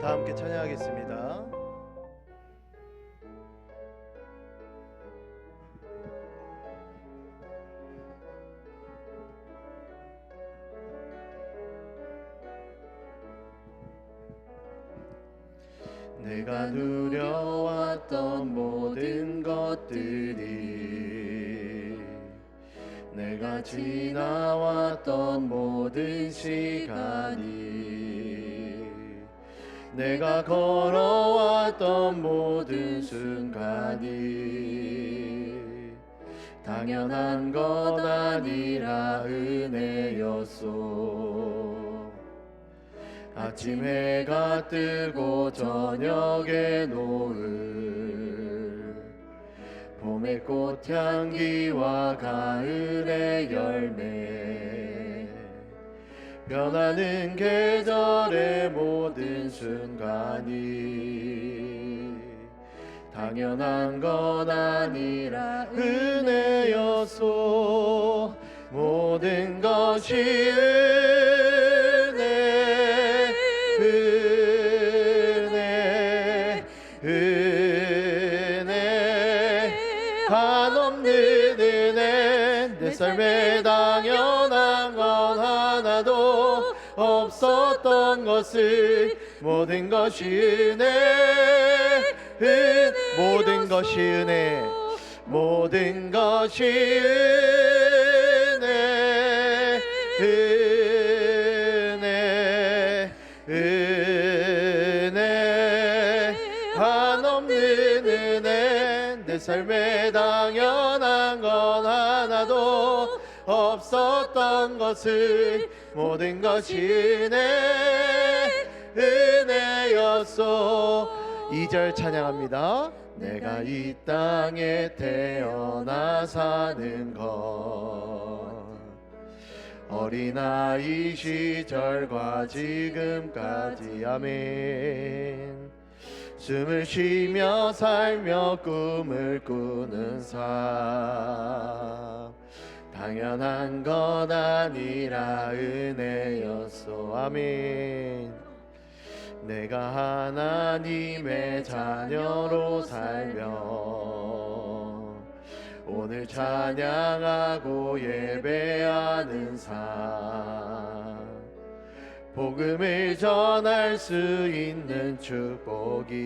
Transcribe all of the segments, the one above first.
다 함께 찬양하겠습니다. 내가 누려왔던 모든 것들이, 내가 지나왔던 모든 시간이, 내가 걸어왔던 모든 순간이 당연한 것 아니라 은혜였소. 아침 해가 뜨고 저녁에 노을, 봄의 꽃향기와 가을의 열매, 변하는 계절의 모든 순간이 당연한 건 아니라 은혜였소. 모든 것이 은혜, 은혜, 은혜, 한없는 은혜. 내 삶에 당연한 건 하나도 없었던 것을 모든 것이 은혜, 모든 것이 은혜, 모든 것이 은혜, 은혜, 은혜, 한없는 은혜. 내 삶에 당연한 건 하나도 없었던 것을 모든 것이 은혜, 은혜였소. 2절 찬양합니다. 내가 이 땅에 태어나 사는 것, 어린아이 시절과 지금까지 아멘. 숨을 쉬며 살며 꿈을 꾸는 삶, 당연한 건 아니라 은혜였소. 아멘. 내가 하나님의 자녀로 살며 오늘 찬양하고 예배하는 삶, 복음을 전할 수 있는 축복이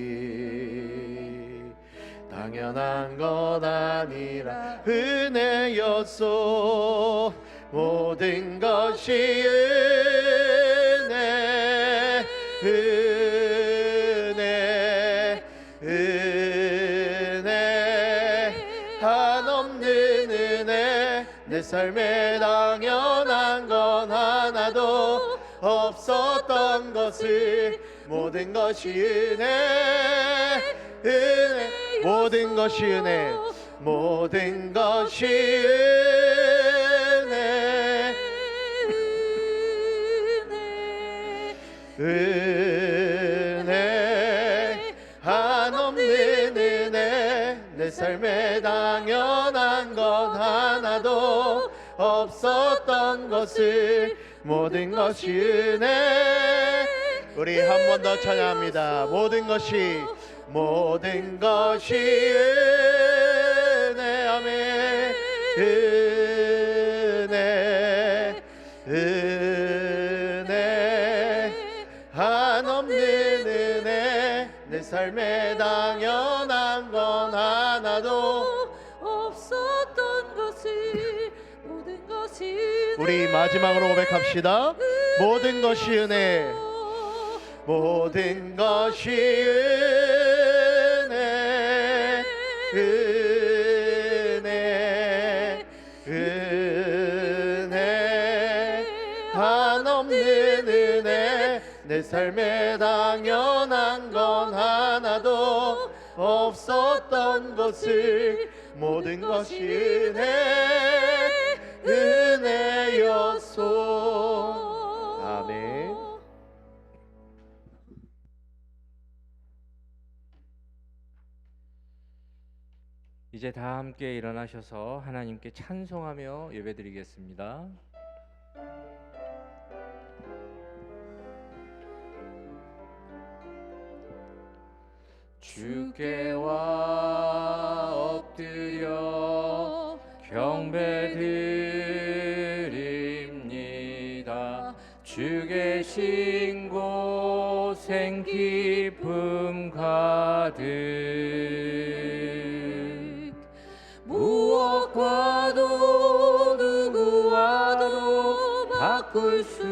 당연한 것 아니라 은혜였소. 모든 것이 은혜, 은혜, 은혜, 한없는 은혜. 내 삶에 당연한 건 하나도 없었던 것을 모든 것이 은혜, 은혜, 모든 것이 은혜, 모든 것이 은혜, 은혜, 한없는 은혜. 내 삶에 당연한 것 하나도 없었던 것을 모든 것이 은혜. 우리 한 번 더 찬양합니다. 모든 것이, 모든 것이 은혜. 아멘. 은혜, 은혜, 한없는 은혜. 내 삶에 당연한 건 하나도 없었던 것을 모든 것이 은혜. 우리 마지막으로 고백합시다. 모든 것이 은혜, 모든 것이 은혜, 은혜, 은혜, 한없는 은혜. 내 삶에 당연한 건 하나도 없었던 것을 모든 것이 은혜, 은혜였소. 아멘. 이제 다 함께 일어나셔서 하나님께 찬송하며 예배드리겠습니다. 주께와 엎드려 경배드립니다. 주 계신 곳엔 기쁨 가득 무엇과도 누구와도 바꿀 수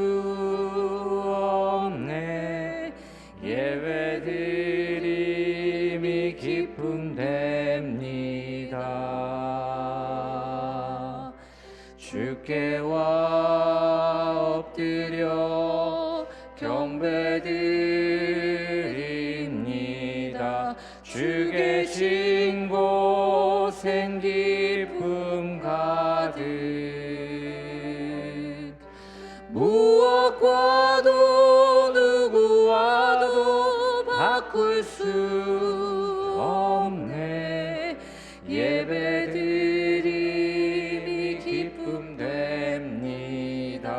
없네. 예배드림이 기쁨 됩니다. 주께와 엎드려 경배드립니다. 주 계신 곳엔 기쁨 가득 무엇과도 누구와도 바꿀 수 없네. 예배드림이 기쁨 됩니다.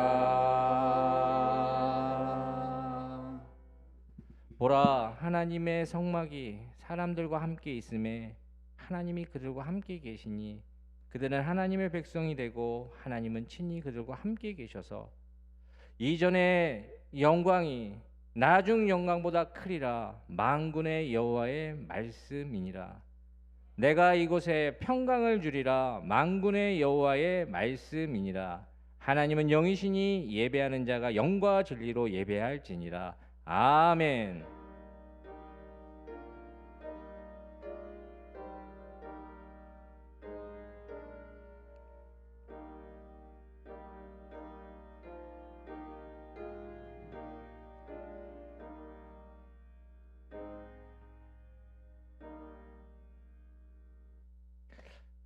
보라, 하나님의 성막이 사람들과 함께 있음에 하나님이 그들과 함께 계시니 그들은 하나님의 백성이 되고 하나님은 친히 그들과 함께 계셔서 이전의 영광이 나중 영광보다 크리라. 만군의 여호와의 말씀이니라. 내가 이곳에 평강을 주리라. 만군의 여호와의 말씀이니라. 하나님은 영이시니 예배하는 자가 영과 진리로 예배할지니라. 아멘.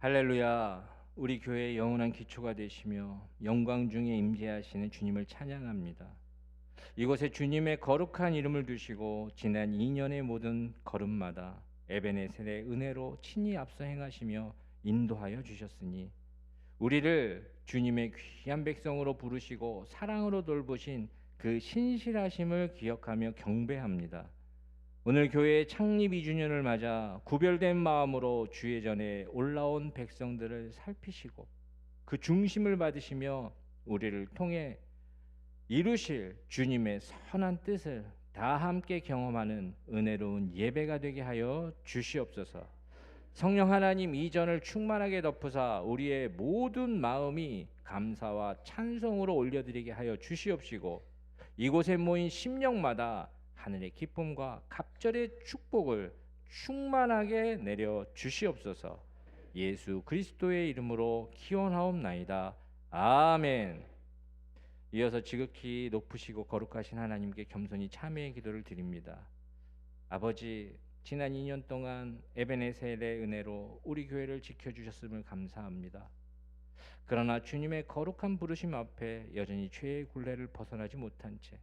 할렐루야. 우리 교회의 영원한 기초가 되시며 영광 중에 임재하시는 주님을 찬양합니다. 이곳에 주님의 거룩한 이름을 두시고 지난 2년의 모든 걸음마다 에베네셀의 은혜로 친히 앞서 행하시며 인도하여 주셨으니 우리를 주님의 귀한 백성으로 부르시고 사랑으로 돌보신 그 신실하심을 기억하며 경배합니다. 오늘 교회의 창립 2주년을 맞아 구별된 마음으로 주의 전에 올라온 백성들을 살피시고 그 중심을 받으시며 우리를 통해 이루실 주님의 선한 뜻을 다 함께 경험하는 은혜로운 예배가 되게 하여 주시옵소서. 성령 하나님 이전을 충만하게 덮으사 우리의 모든 마음이 감사와 찬송으로 올려드리게 하여 주시옵시고 이곳에 모인 심령마다 하늘의 기쁨과 갑절의 축복을 충만하게 내려 주시옵소서. 예수 그리스도의 이름으로 기원하옵나이다. 아멘. 이어서 지극히 높으시고 거룩하신 하나님께 겸손히 참회의 기도를 드립니다. 아버지, 지난 2년 동안 에베네셀의 은혜로 우리 교회를 지켜주셨음을 감사합니다. 그러나 주님의 거룩한 부르심 앞에 여전히 죄의 굴레를 벗어나지 못한 채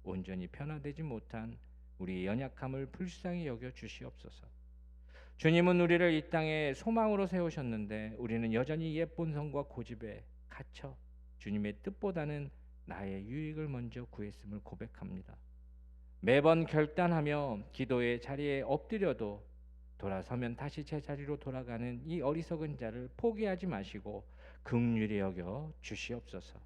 온전히 변화되지 못한 우리의 연약함을 불쌍히 여겨 주시옵소서. 주님은 우리를 이 땅에 소망으로 세우셨는데 우리는 여전히 옛 본성과 고집에 갇혀 주님의 뜻보다는 나의 유익을 먼저 구했음을 고백합니다. 매번 결단하며 기도의 자리에 엎드려도 돌아서면 다시 제자리로 돌아가는 이 어리석은 자를 포기하지 마시고 긍휼히 여겨 주시옵소서.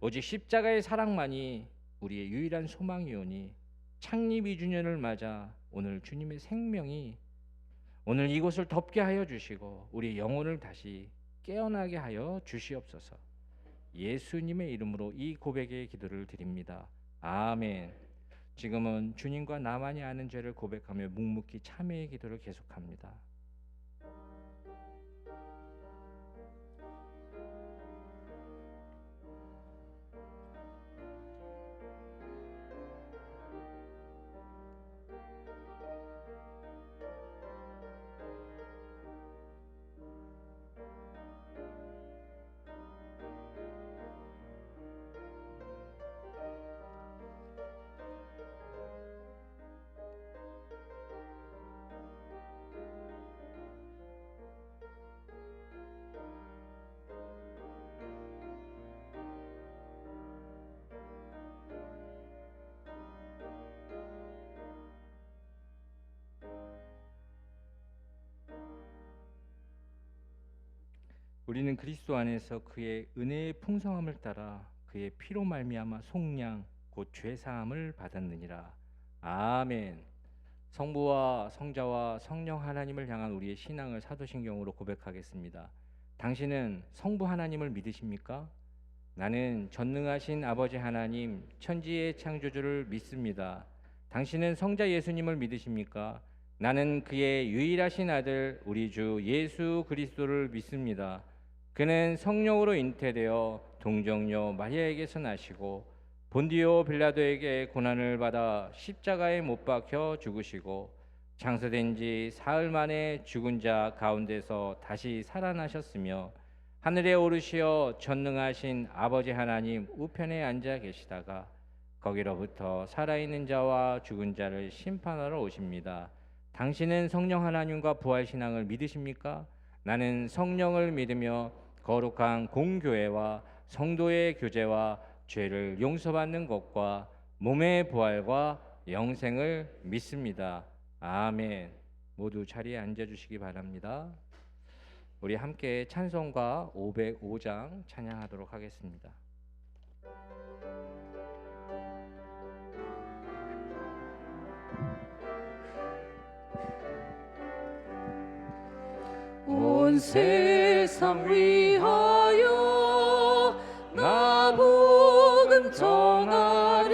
오직 십자가의 사랑만이 우리의 유일한 소망이오니 창립 2주년을 맞아 오늘 주님의 생명이 오늘 이곳을 덮게 하여 주시고 우리 영혼을 다시 깨어나게 하여 주시옵소서. 예수님의 이름으로 이 고백의 기도를 드립니다. 아멘. 지금은 주님과 나만이 아는 죄를 고백하며 묵묵히 참회의 기도를 계속합니다. 우리는 그리스도 안에서 그의 은혜의 풍성함을 따라 그의 피로 말미암아 속량 곧 죄 사함을 받았느니라. 아멘. 성부와 성자와 성령 하나님을 향한 우리의 신앙을 사도신경으로 고백하겠습니다. 당신은 성부 하나님을 믿으십니까? 나는 전능하신 아버지 하나님 천지의 창조주를 믿습니다. 당신은 성자 예수님을 믿으십니까? 나는 그의 유일하신 아들 우리 주 예수 그리스도를 믿습니다. 그는 성령으로 잉태되어 동정녀 마리아에게서 나시고 본디오 빌라도에게 고난을 받아 십자가에 못 박혀 죽으시고 장사된 지 사흘 만에 죽은 자 가운데서 다시 살아나셨으며 하늘에 오르시어 전능하신 아버지 하나님 우편에 앉아 계시다가 거기로부터 살아있는 자와 죽은 자를 심판하러 오십니다. 당신은 성령 하나님과 부활신앙을 믿으십니까? 나는 성령을 믿으며 거룩한 공교회와 성도의 교제와 죄를 용서받는 것과 몸의 부활과 영생을 믿습니다. 아멘. 모두 자리에 앉아주시기 바랍니다. 우리 함께 찬송가 505장 찬양하도록 하겠습니다. 온 세상 위하여 나 복음 전하리.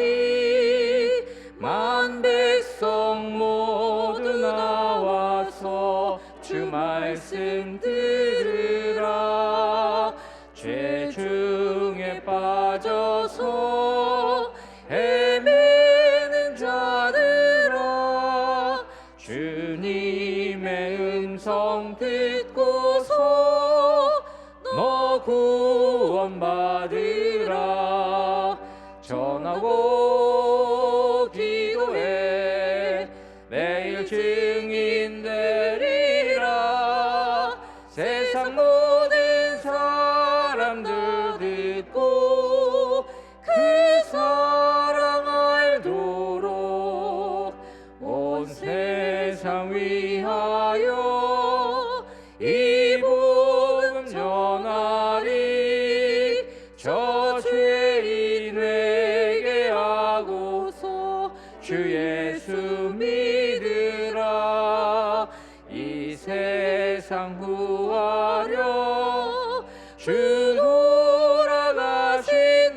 만 백성 모두 나와서 주 말씀 들으라. 죄 중에 빠져서 헤매는 자들아, 주님의 음성 듣고서 너 구원받으라. 전하고 기도해 매일 증인 되리라. 세상 모든 사람들 듣고 그 사랑 알도록 온 세상 위하여 이 복음 전하리. 저 죄인에게 하고서 주 예수 믿으라. 이 세상 구하려 주 돌아가신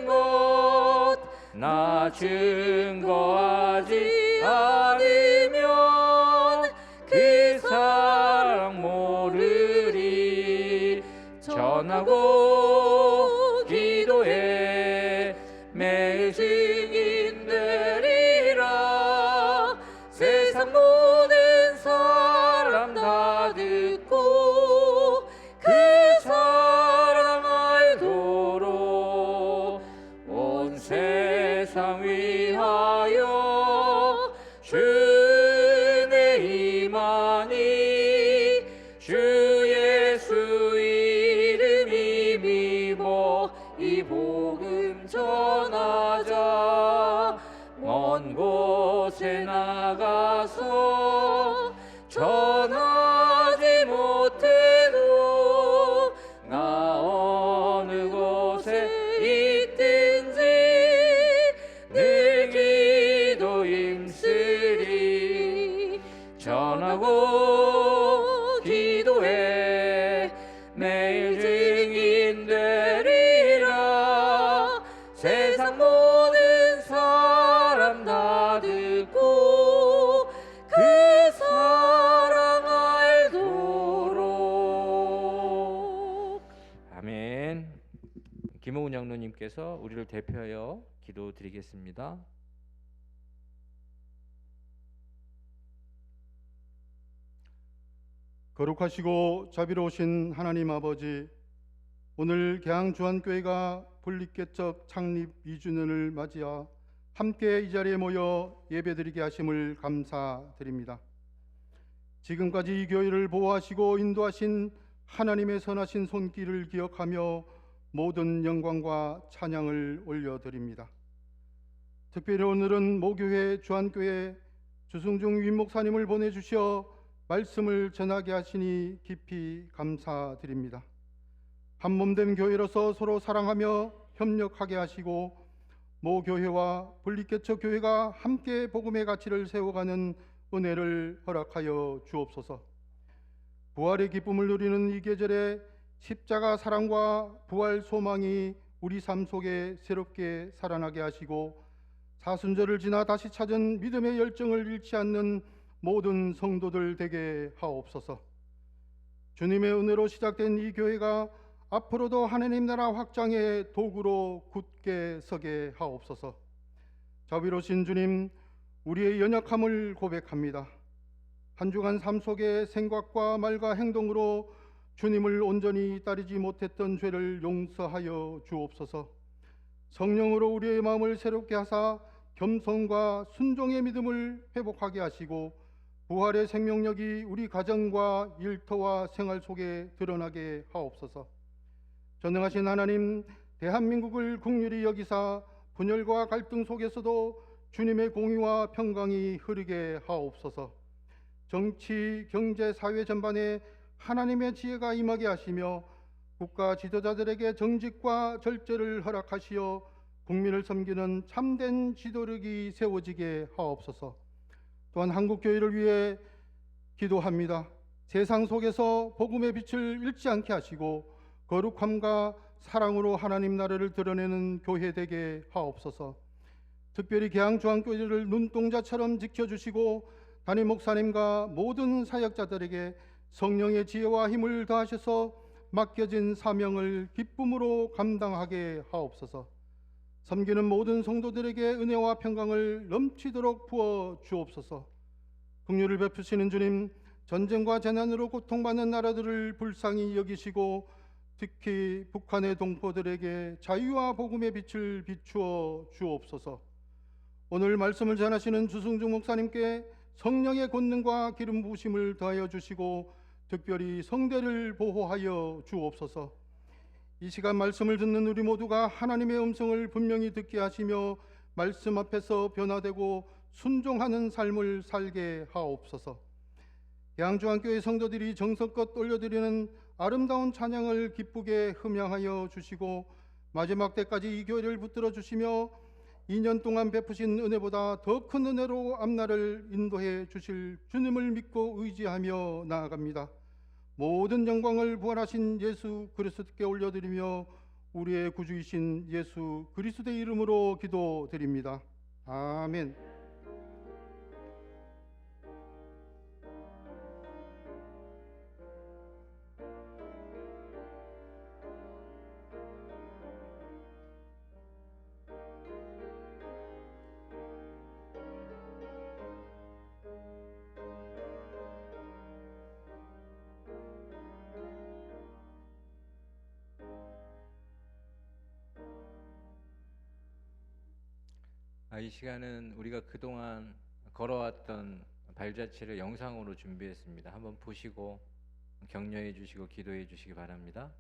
것 나 증거하지 않으면 그 사랑 모르리. 전하고 기도해 매일 증인 되리라. 세상 모든 사람 다 듣고 그 사랑 알도록 온 세상 위하여 주의 임하니. 주 예수 이름 힘입어 이 복음 전하자. 먼 곳에 나가서 전하지 못해도 나 어느 곳에 있든지 늘 기도 힘쓰리. 전하고 기도해 매일 증인 되리라. 세상 모든 사람 다 듣고 그 사랑 알도록. 아멘. 김호은 장로님께서 우리를 대표하여 기도드리겠습니다. 거룩하시고 자비로우신 하나님 아버지, 오늘 개항주한교회가 분립개척 창립 2주년을 맞이하 함께 이 자리에 모여 예배드리게 하심을 감사드립니다. 지금까지 이 교회를 보호하시고 인도하신 하나님의 선하신 손길을 기억하며 모든 영광과 찬양을 올려드립니다. 특별히 오늘은 모교회 주한교회 주승중 윗목사님을 보내주셔 말씀을 전하게 하시니 깊이 감사드립니다. 한몸된 교회로서 서로 사랑하며 협력하게 하시고 모 교회와 분리개척 교회가 함께 복음의 가치를 세워가는 은혜를 허락하여 주옵소서. 부활의 기쁨을 누리는 이 계절에 십자가 사랑과 부활 소망이 우리 삶 속에 새롭게 살아나게 하시고 사순절을 지나 다시 찾은 믿음의 열정을 잃지 않는 모든 성도들 되게 하옵소서. 주님의 은혜로 시작된 이 교회가 앞으로도 하나님 나라 확장의 도구로 굳게 서게 하옵소서. 자비로우신 주님, 우리의 연약함을 고백합니다. 한 주간 삶 속에 생각과 말과 행동으로 주님을 온전히 따르지 못했던 죄를 용서하여 주옵소서. 성령으로 우리의 마음을 새롭게 하사 겸손과 순종의 믿음을 회복하게 하시고 부활의 생명력이 우리 가정과 일터와 생활 속에 드러나게 하옵소서. 전능하신 하나님, 대한민국을 긍휼히 여기사 분열과 갈등 속에서도 주님의 공의와 평강이 흐르게 하옵소서. 정치, 경제, 사회 전반에 하나님의 지혜가 임하게 하시며 국가 지도자들에게 정직과 절제를 허락하시어 국민을 섬기는 참된 지도력이 세워지게 하옵소서. 또한 한국교회를 위해 기도합니다. 세상 속에서 복음의 빛을 잃지 않게 하시고 거룩함과 사랑으로 하나님 나라를 드러내는 교회 되게 하옵소서. 특별히 계양중앙교회를 눈동자처럼 지켜주시고 담임 목사님과 모든 사역자들에게 성령의 지혜와 힘을 더하셔서 맡겨진 사명을 기쁨으로 감당하게 하옵소서. 섬기는 모든 성도들에게 은혜와 평강을 넘치도록 부어 주옵소서. 긍휼을 베푸시는 주님, 전쟁과 재난으로 고통받는 나라들을 불쌍히 여기시고 특히 북한의 동포들에게 자유와 복음의 빛을 비추어 주옵소서. 오늘 말씀을 전하시는 주승중 목사님께 성령의 권능과 기름 부으심을 더하여 주시고 특별히 성대를 보호하여 주옵소서. 이 시간 말씀을 듣는 우리 모두가 하나님의 음성을 분명히 듣게 하시며 말씀 앞에서 변화되고 순종하는 삶을 살게 하옵소서. 계양중앙교회 성도들이 정성껏 올려드리는 아름다운 찬양을 기쁘게 흠양하여 주시고 마지막 때까지 이 교회를 붙들어 주시며 2년 동안 베푸신 은혜보다 더 큰 은혜로 앞날을 인도해 주실 주님을 믿고 의지하며 나아갑니다. 모든 영광을 부활하신 예수 그리스도께 올려드리며 우리의 구주이신 예수 그리스도의 이름으로 기도드립니다. 아멘. 이 시간은 우리가 그동안 걸어왔던 발자취를 영상으로 준비했습니다. 한번 보시고 격려해 주시고 기도해 주시기 바랍니다.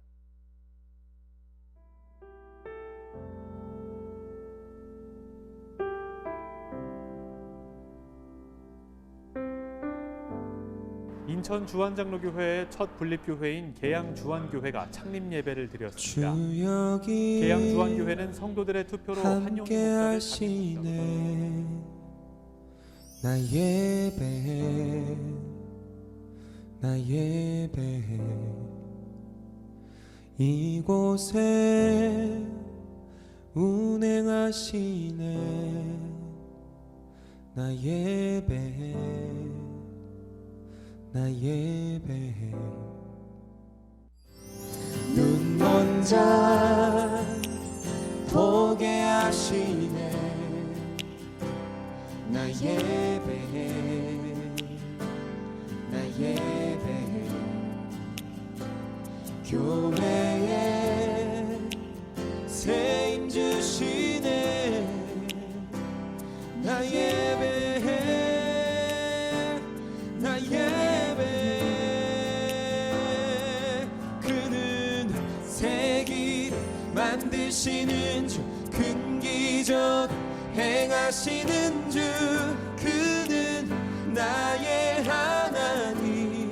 인천 주한장로교회의 첫 분립교회인 계양주한교회가 창립 예배를 드렸습니다. 계양주한교회는 성도들의 투표로 한용희 목사를 하시네. 나 예배해, 나 예배해. 이곳에 운행하시네. 나 예배해, 나 예배해. 눈 먼 자 보게 하시네. 나 예배해, 나 예배해. 교회에 새 힘 주시네. 나 예배해, 나 예배해. 그는 새 길 만드시는 주, 큰 기적 행하시는 주, 그는 나의 하나님.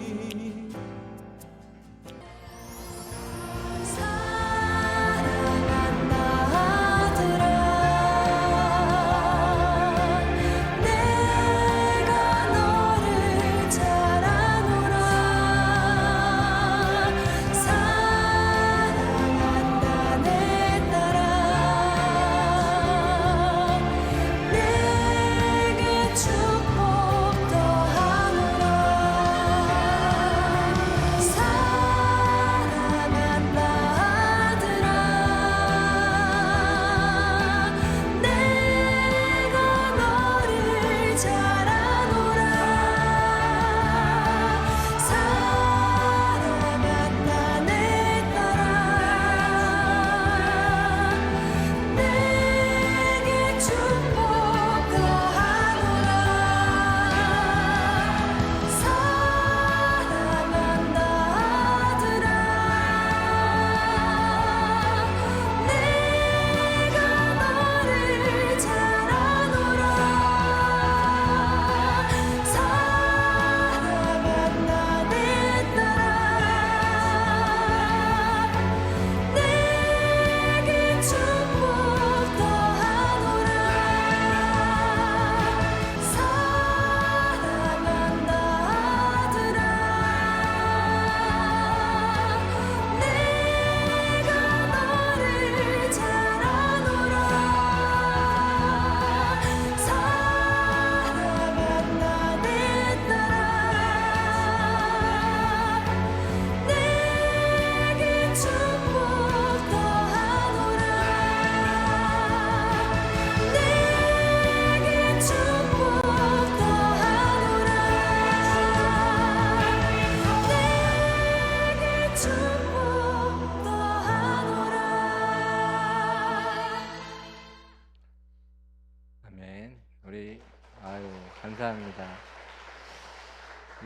감사합니다.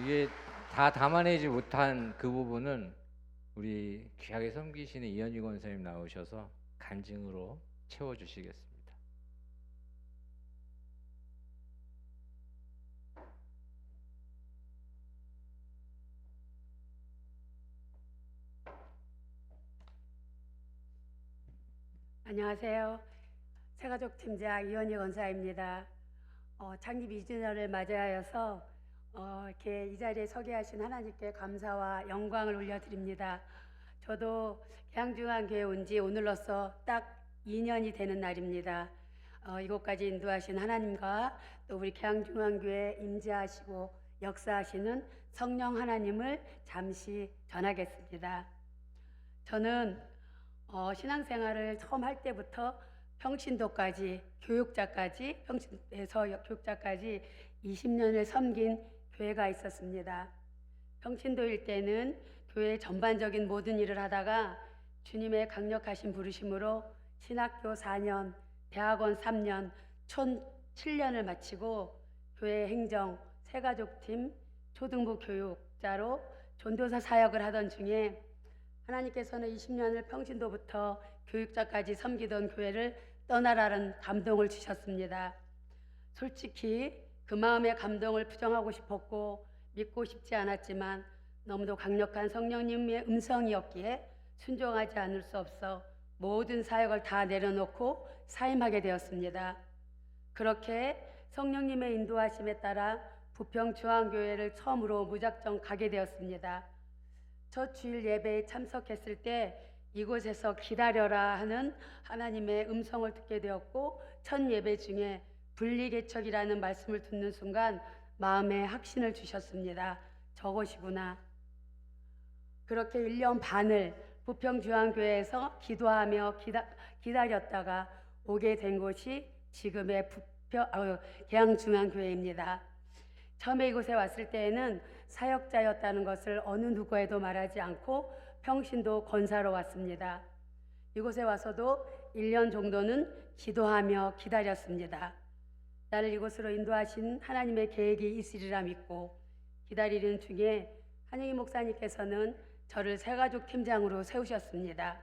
이게 다 담아내지 못한 그 부분은 우리 귀하게 섬기시는 이현희 권사님 나오셔서 간증으로 채워주시겠습니다. 안녕하세요. 새가족 팀장 이현희 권사입니다. 창립 2주년을 맞이하여서 이렇게 이 자리에 서게 하신 하나님께 감사와 영광을 올려드립니다. 저도 계양중앙교회 온 지 오늘로써 딱 2년이 되는 날입니다. 이곳까지 인도하신 하나님과 또 우리 계양중앙교회 임재하시고 역사하시는 성령 하나님을 잠시 전하겠습니다. 저는 신앙생활을 처음 할 때부터 평신도까지 평신도에서 교육자까지 20년을 섬긴 교회가 있었습니다. 평신도일 때는 교회 전반적인 모든 일을 하다가 주님의 강력하신 부르심으로 신학교 4년, 대학원 3년, 총 7년을 마치고 교회 행정, 새가족팀, 초등부 교육자로 전도사 사역을 하던 중에 하나님께서는 20년을 평신도부터 교육자까지 섬기던 교회를 떠나라는 감동을 주셨습니다. 솔직히 그 마음의 감동을 부정하고 싶었고 믿고 싶지 않았지만 너무도 강력한 성령님의 음성이었기에 순종하지 않을 수 없어 모든 사역을 다 내려놓고 사임하게 되었습니다. 그렇게 성령님의 인도하심에 따라 부평중앙교회를 처음으로 무작정 가게 되었습니다. 첫 주일 예배에 참석했을 때 이곳에서 기다려라 하는 하나님의 음성을 듣게 되었고 첫 예배 중에 분리개척이라는 말씀을 듣는 순간 마음에 확신을 주셨습니다. 저것이구나. 그렇게 1년 반을 부평중앙교회에서 기도하며 기다렸다가 오게 된 곳이 지금의 계양중앙교회입니다. 처음에 이곳에 왔을 때에는 사역자였다는 것을 어느 누구에도 말하지 않고 평신도 권사로 왔습니다. 이곳에 와서도 1년 정도는 기도하며 기다렸습니다. 나를 이곳으로 인도하신 하나님의 계획이 있으리라 믿고 기다리는 중에 한영희 목사님께서는 저를 새가족 팀장으로 세우셨습니다.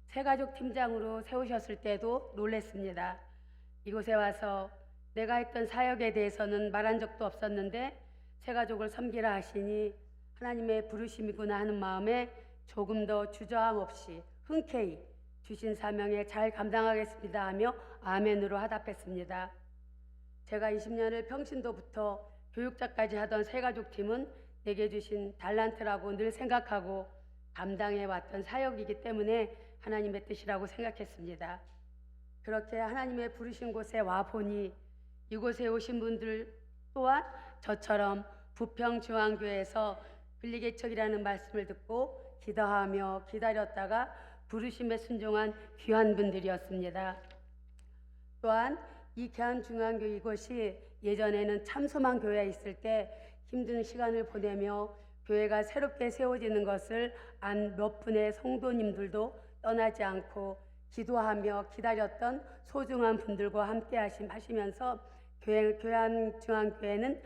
새가족 팀장으로 세우셨을 때도 놀랐습니다. 이곳에 와서 내가 했던 사역에 대해서는 말한 적도 없었는데 새가족을 섬기라 하시니 하나님의 부르심이구나 하는 마음에 조금 더 주저함 없이 흔쾌히 주신 사명에 잘 감당하겠습니다 하며 아멘으로 화답했습니다. 제가 20년을 평신도부터 교육자까지 하던 새가족팀은 내게 주신 달란트라고 늘 생각하고 감당해왔던 사역이기 때문에 하나님의 뜻이라고 생각했습니다. 그렇게 하나님의 부르신 곳에 와보니 이곳에 오신 분들 또한 저처럼 부평중앙교회에서 분리개척이라는 말씀을 듣고 기도하며 기다렸다가 부르심에 순종한 귀한 분들이었습니다. 또한 이 계양중앙교회 이곳이 예전에는 참소만 교회에 있을 때 힘든 시간을 보내며 교회가 새롭게 세워지는 것을 안 몇 분의 성도님들도 떠나지 않고 기도하며 기다렸던 소중한 분들과 함께 하시면서 계양중앙교회는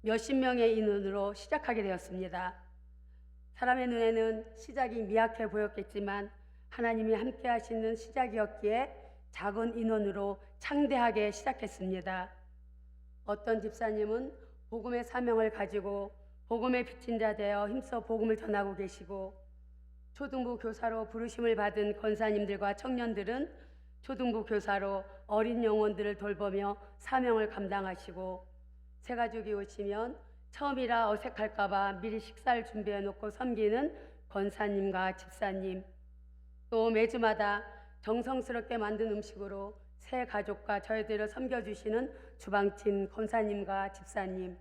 몇십 명의 인원으로 시작하게 되었습니다. 사람의 눈에는 시작이 미약해 보였겠지만 하나님이 함께 하시는 시작이었기에 작은 인원으로 창대하게 시작했습니다. 어떤 집사님은 복음의 사명을 가지고 복음의 빚진 자 되어 힘써 복음을 전하고 계시고 초등부 교사로 부르심을 받은 권사님들과 청년들은 초등부 교사로 어린 영혼들을 돌보며 사명을 감당하시고 새가족이 오시면 처음이라 어색할까봐 미리 식사를 준비해 놓고 섬기는 권사님과 집사님, 또 매주마다 정성스럽게 만든 음식으로 새 가족과 저희들을 섬겨주시는 주방친 권사님과 집사님,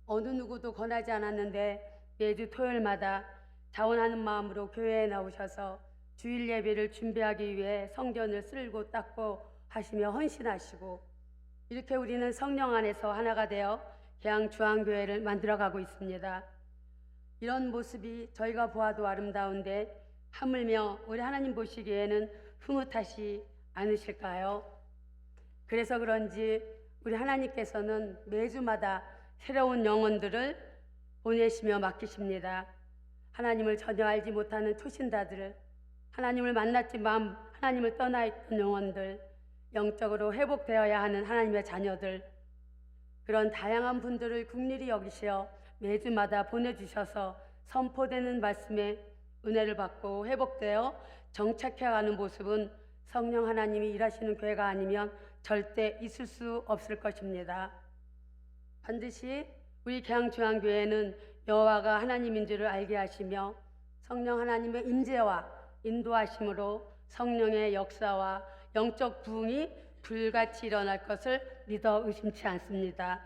어느 누구도 권하지 않았는데 매주 토요일마다 자원하는 마음으로 교회에 나오셔서 주일 예배를 준비하기 위해 성전을 쓸고 닦고 하시며 헌신하시고 이렇게 우리는 성령 안에서 하나가 되어 계양중앙교회를 만들어가고 있습니다. 이런 모습이 저희가 보아도 아름다운데 하물며 우리 하나님 보시기에는 흐뭇하시 않으실까요? 그래서 그런지 우리 하나님께서는 매주마다 새로운 영혼들을 보내시며 맡기십니다. 하나님을 전혀 알지 못하는 초신자들, 하나님을 만났지만 하나님을 떠나 있던 영혼들, 영적으로 회복되어야 하는 하나님의 자녀들, 그런 다양한 분들을 긍휼히 여기시어 매주마다 보내주셔서 선포되는 말씀에 은혜를 받고 회복되어 정착해가는 모습은 성령 하나님이 일하시는 교회가 아니면 절대 있을 수 없을 것입니다. 반드시 우리 계양중앙교회는 여호와가 하나님인 줄을 알게 하시며 성령 하나님의 임재와 인도하심으로 성령의 역사와 영적 부흥이 불같이 일어날 것을 믿어 의심치 않습니다.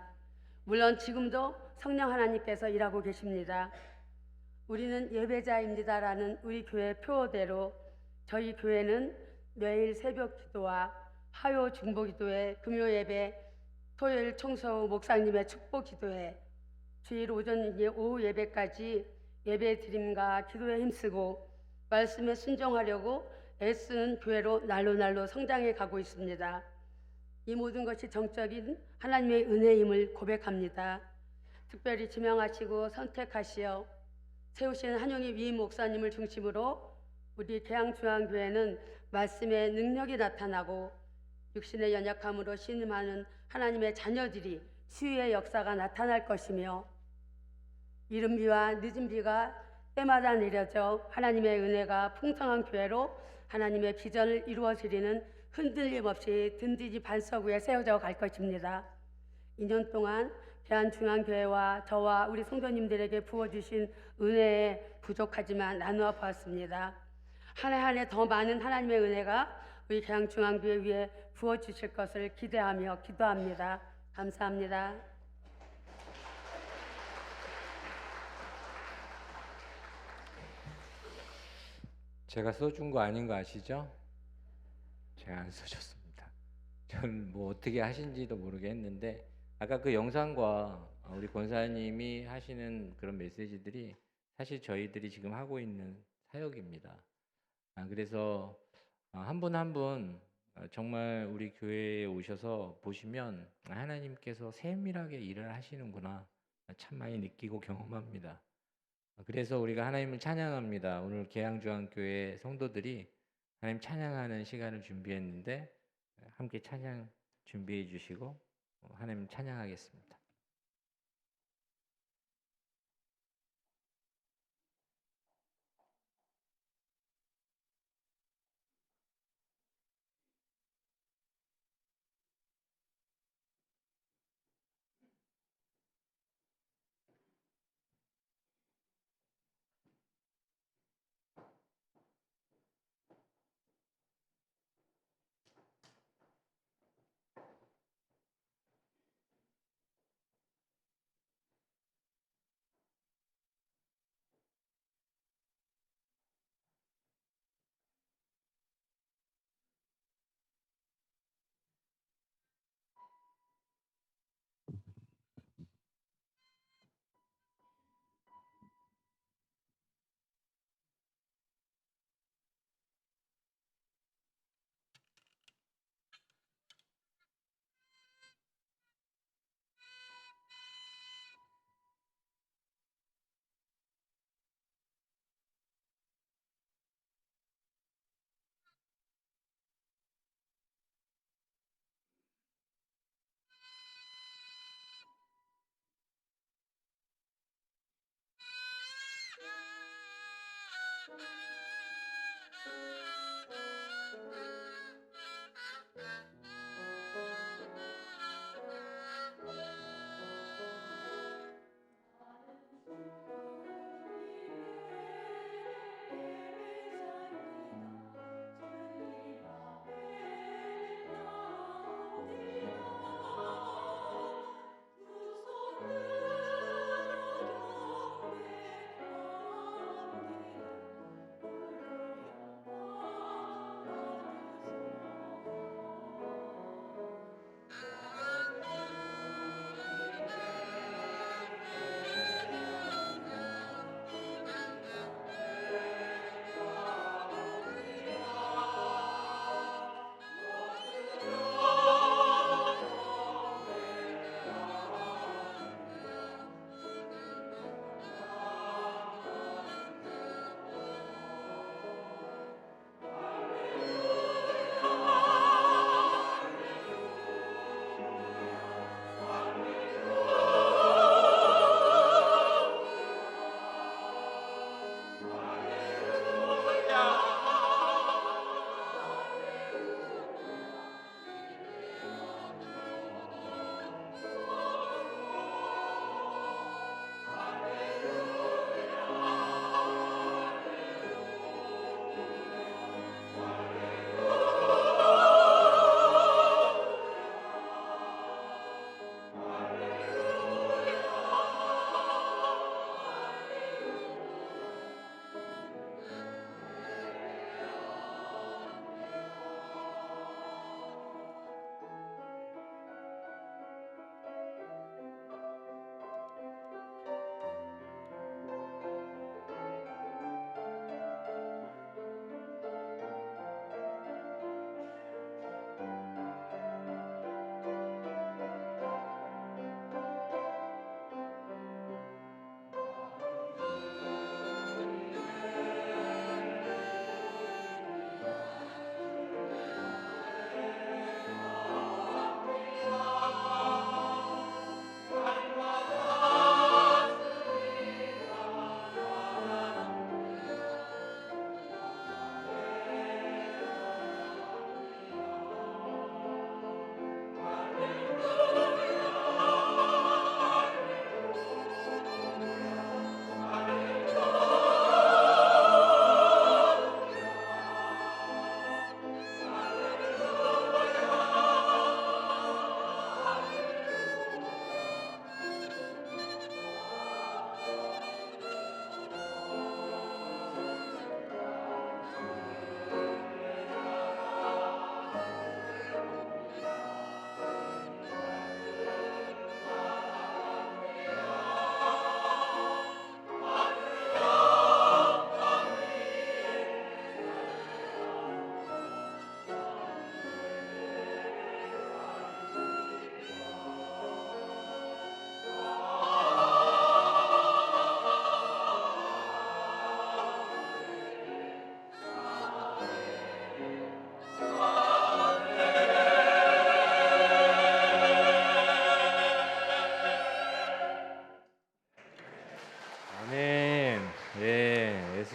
물론 지금도 성령 하나님께서 일하고 계십니다. 우리는 예배자입니다라는 우리 교회 표어대로 저희 교회는 매일 새벽 기도와 화요 중보 기도회, 금요 예배, 토요일 총서 후 목사님의 축복 기도회, 주일 오전 오후 예배까지 예배 드림과 기도에 힘쓰고 말씀에 순종하려고 애쓰는 교회로 날로 성장해 가고 있습니다. 이 모든 것이 정적인 하나님의 은혜임을 고백합니다. 특별히 지명하시고 선택하시어 세우신 한용희 위임 목사님을 중심으로 우리 계양중앙교회는 말씀의 능력이 나타나고 육신의 연약함으로 신음하는 하나님의 자녀들이 치유의 역사가 나타날 것이며 이른 비와 늦은 비가 때마다 내려져 하나님의 은혜가 풍성한 교회로 하나님의 비전을 이루어지리는 흔들림 없이 든든히 반석 위에 세워져 갈 것입니다. 2년 동안 대한중앙교회와 저와 우리 성도님들에게 부어주신 은혜에 부족하지만 나누어 보았습니다. 한 해 한 해 더 많은 하나님의 은혜가 우리 계양중앙교회 위에 부어주실 것을 기대하며 기도합니다. 감사합니다. 제가 써준 거 아닌 거 아시죠? 제가 안 써줬습니다. 저는 뭐 어떻게 하신지도 모르겠는데 아까 그 영상과 우리 권사님이 하시는 그런 메시지들이 사실 저희들이 지금 하고 있는 사역입니다. 그래서 한 분 한 분 정말 우리 교회에 오셔서 보시면 하나님께서 세밀하게 일을 하시는구나 참 많이 느끼고 경험합니다. 그래서 우리가 하나님을 찬양합니다. 오늘 계양중앙교회 성도들이 하나님 찬양하는 시간을 준비했는데 함께 찬양 준비해 주시고 하나님 찬양하겠습니다.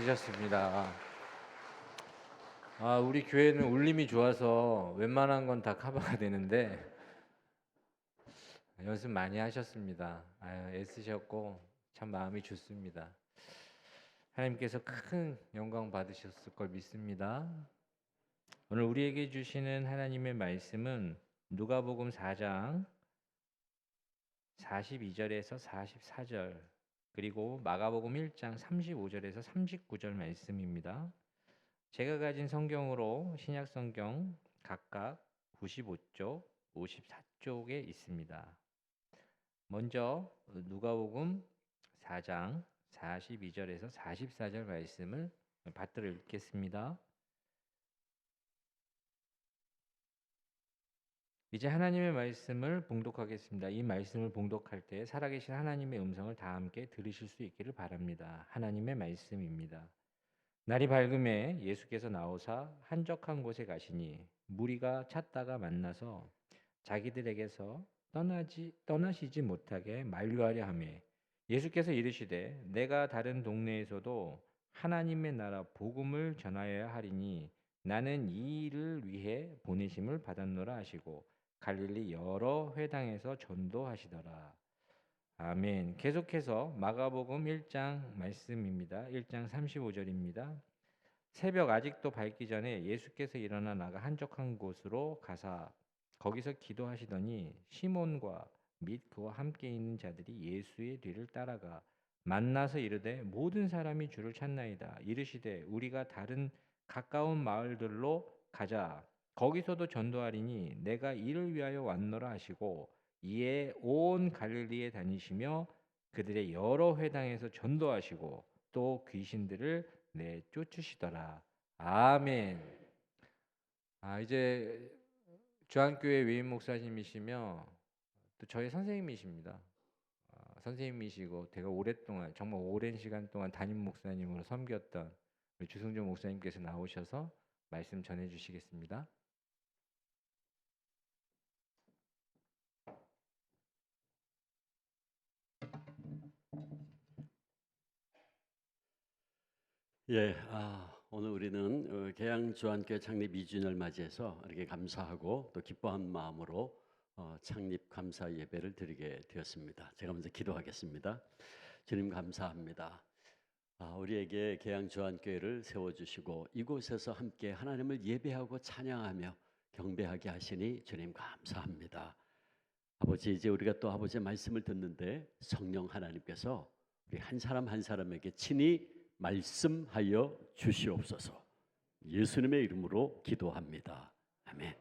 쓰셨습니다. 우리 교회는 울림이 좋아서 웬만한 건 다 커버가 되는데 연습 많이 하셨습니다. 애쓰셨고 참 마음이 좋습니다. 하나님께서 큰 영광 받으셨을 걸 믿습니다. 오늘 우리에게 주시는 하나님의 말씀은 누가복음 4장 42절에서 44절 그리고 마가복음 1장 35절에서 39절 말씀입니다. 제가 가진 성경으로 신약 성경 각각 95쪽, 54쪽에 있습니다. 먼저 누가복음 4장 42절에서 44절 말씀을 받들어 읽겠습니다. 이제 하나님의 말씀을 봉독하겠습니다. 이 말씀을 봉독할 때 살아계신 하나님의 음성을 다 함께 들으실 수 있기를 바랍니다. 하나님의 말씀입니다. 날이 밝음에 예수께서 나오사 한적한 곳에 가시니 무리가 찾다가 만나서 자기들에게서 떠나시지 못하게 만류하려 하매 예수께서 이르시되 내가 다른 동네에서도 하나님의 나라 복음을 전하여야 하리니 나는 이 일을 위해 보내심을 받았노라 하시고 갈릴리 여러 회당에서 전도하시더라. 아멘. 계속해서 마가복음 1장 말씀입니다. 1장 35절입니다. 새벽 아직도 밝기 전에 예수께서 일어나 나가 한적한 곳으로 가사 거기서 기도하시더니 시몬과 및 그와 함께 있는 자들이 예수의 뒤를 따라가 만나서 이르되 모든 사람이 주를 찾나이다. 이르시되 우리가 다른 가까운 마을들로 가자. 거기서도 전도하리니 내가 이를 위하여 왔노라 하시고 이에 온 갈릴리에 다니시며 그들의 여러 회당에서 전도하시고 또 귀신들을 내쫓으시더라. 아멘. 이제 주한교회 외임 목사님이시며 또 저희 선생님이십니다. 선생님이시고 제가 오랫동안 정말 오랜 시간 동안 담임 목사님으로 섬겼던 우리 주승조 목사님께서 나오셔서 말씀 전해 주시겠습니다. 예, 오늘 우리는 계양주한교회 창립 2주년을 맞이해서 이렇게 감사하고 또 기뻐한 마음으로 창립 감사 예배를 드리게 되었습니다. 제가 먼저 기도하겠습니다. 주님 감사합니다. 우리에게 계양주한교회를 세워주시고 이곳에서 함께 하나님을 예배하고 찬양하며 경배하게 하시니 주님 감사합니다. 아버지, 이제 우리가 또 아버지의 말씀을 듣는데 성령 하나님께서 우리 한 사람 한 사람에게 친히 말씀하여 주시옵소서. 예수님의 이름으로 기도합니다. 아멘.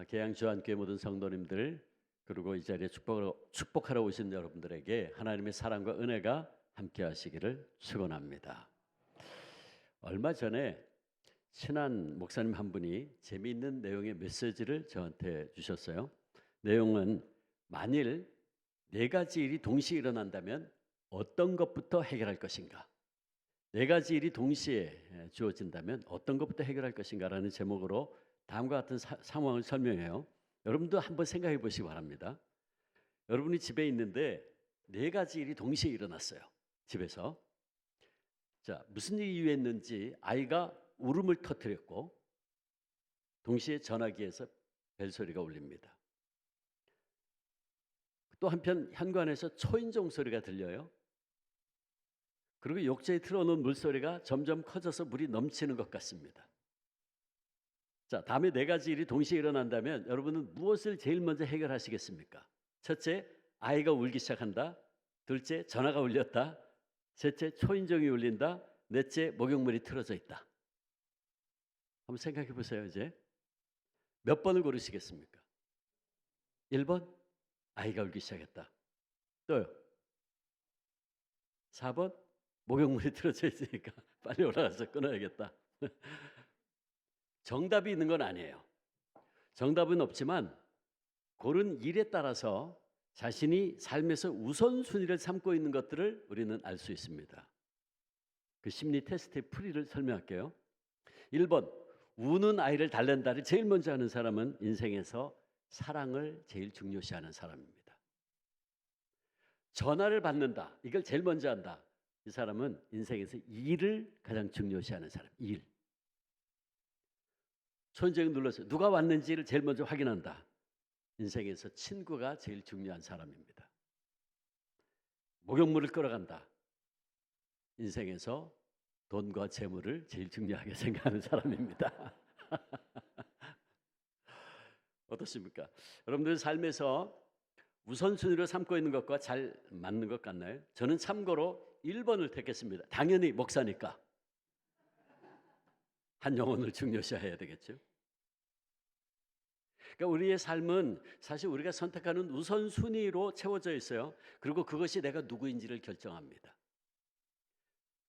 계양주한교회 모든 성도님들 그리고 이 자리에 축복하러 오신 여러분들에게 하나님의 사랑과 은혜가 함께 하시기를 축원합니다. 얼마 전에 친한 목사님 한 분이 재미있는 내용의 메시지를 저한테 주셨어요. 내용은 만일 4가지 일이 동시에 일어난다면 어떤 것부터 해결할 것인가? 4가지 일이 동시에 주어진다면 어떤 것부터 해결할 것인가라는 제목으로 다음과 같은 상황을 설명해요. 여러분도 한번 생각해 보시기 바랍니다. 여러분이 집에 있는데 4가지 일이 동시에 일어났어요. 집에서. 자, 무슨 일이 이유였는지 아이가 울음을 터뜨렸고 동시에 전화기에서 벨소리가 울립니다. 또 한편 현관에서 초인종 소리가 들려요. 그리고 욕조에 틀어놓은 물소리가 점점 커져서 물이 넘치는 것 같습니다. 자, 다음에 4가지 일이 동시에 일어난다면 여러분은 무엇을 제일 먼저 해결하시겠습니까? 첫째, 아이가 울기 시작한다. 둘째, 전화가 울렸다. 셋째, 초인종이 울린다. 넷째, 목욕물이 틀어져 있다. 한번 생각해 보세요. 이제 몇 번을 고르시겠습니까? 1번, 아이가 울기 시작했다. 또요. 4번, 목욕물이 틀어져 있으니까 빨리 올라가서 끊어야겠다. 정답이 있는 건 아니에요. 정답은 없지만 고른 일에 따라서 자신이 삶에서 우선순위를 삼고 있는 것들을 우리는 알 수 있습니다. 그 심리 테스트의 풀이를 설명할게요. 1번, 우는 아이를 달랜다를 제일 먼저 하는 사람은 인생에서 사랑을 제일 중요시하는 사람입니다. 전화를 받는다, 이걸 제일 먼저 한다. 이 사람은 인생에서 일을 가장 중요시하는 사람. 일. 손정이 눌러서 누가 왔는지를 제일 먼저 확인한다. 인생에서 친구가 제일 중요한 사람입니다. 목욕물을 끌어간다. 인생에서 돈과 재물을 제일 중요하게 생각하는 사람입니다. 어떻습니까? 여러분들 삶에서 우선순위로 삼고 있는 것과 잘 맞는 것 같나요? 저는 참고로 1번을 택했습니다. 당연히 목사니까. 한 영혼을 중요시해야 되겠죠. 그러니까 우리의 삶은 사실 우리가 선택하는 우선순위로 채워져 있어요. 그리고 그것이 내가 누구인지를 결정합니다.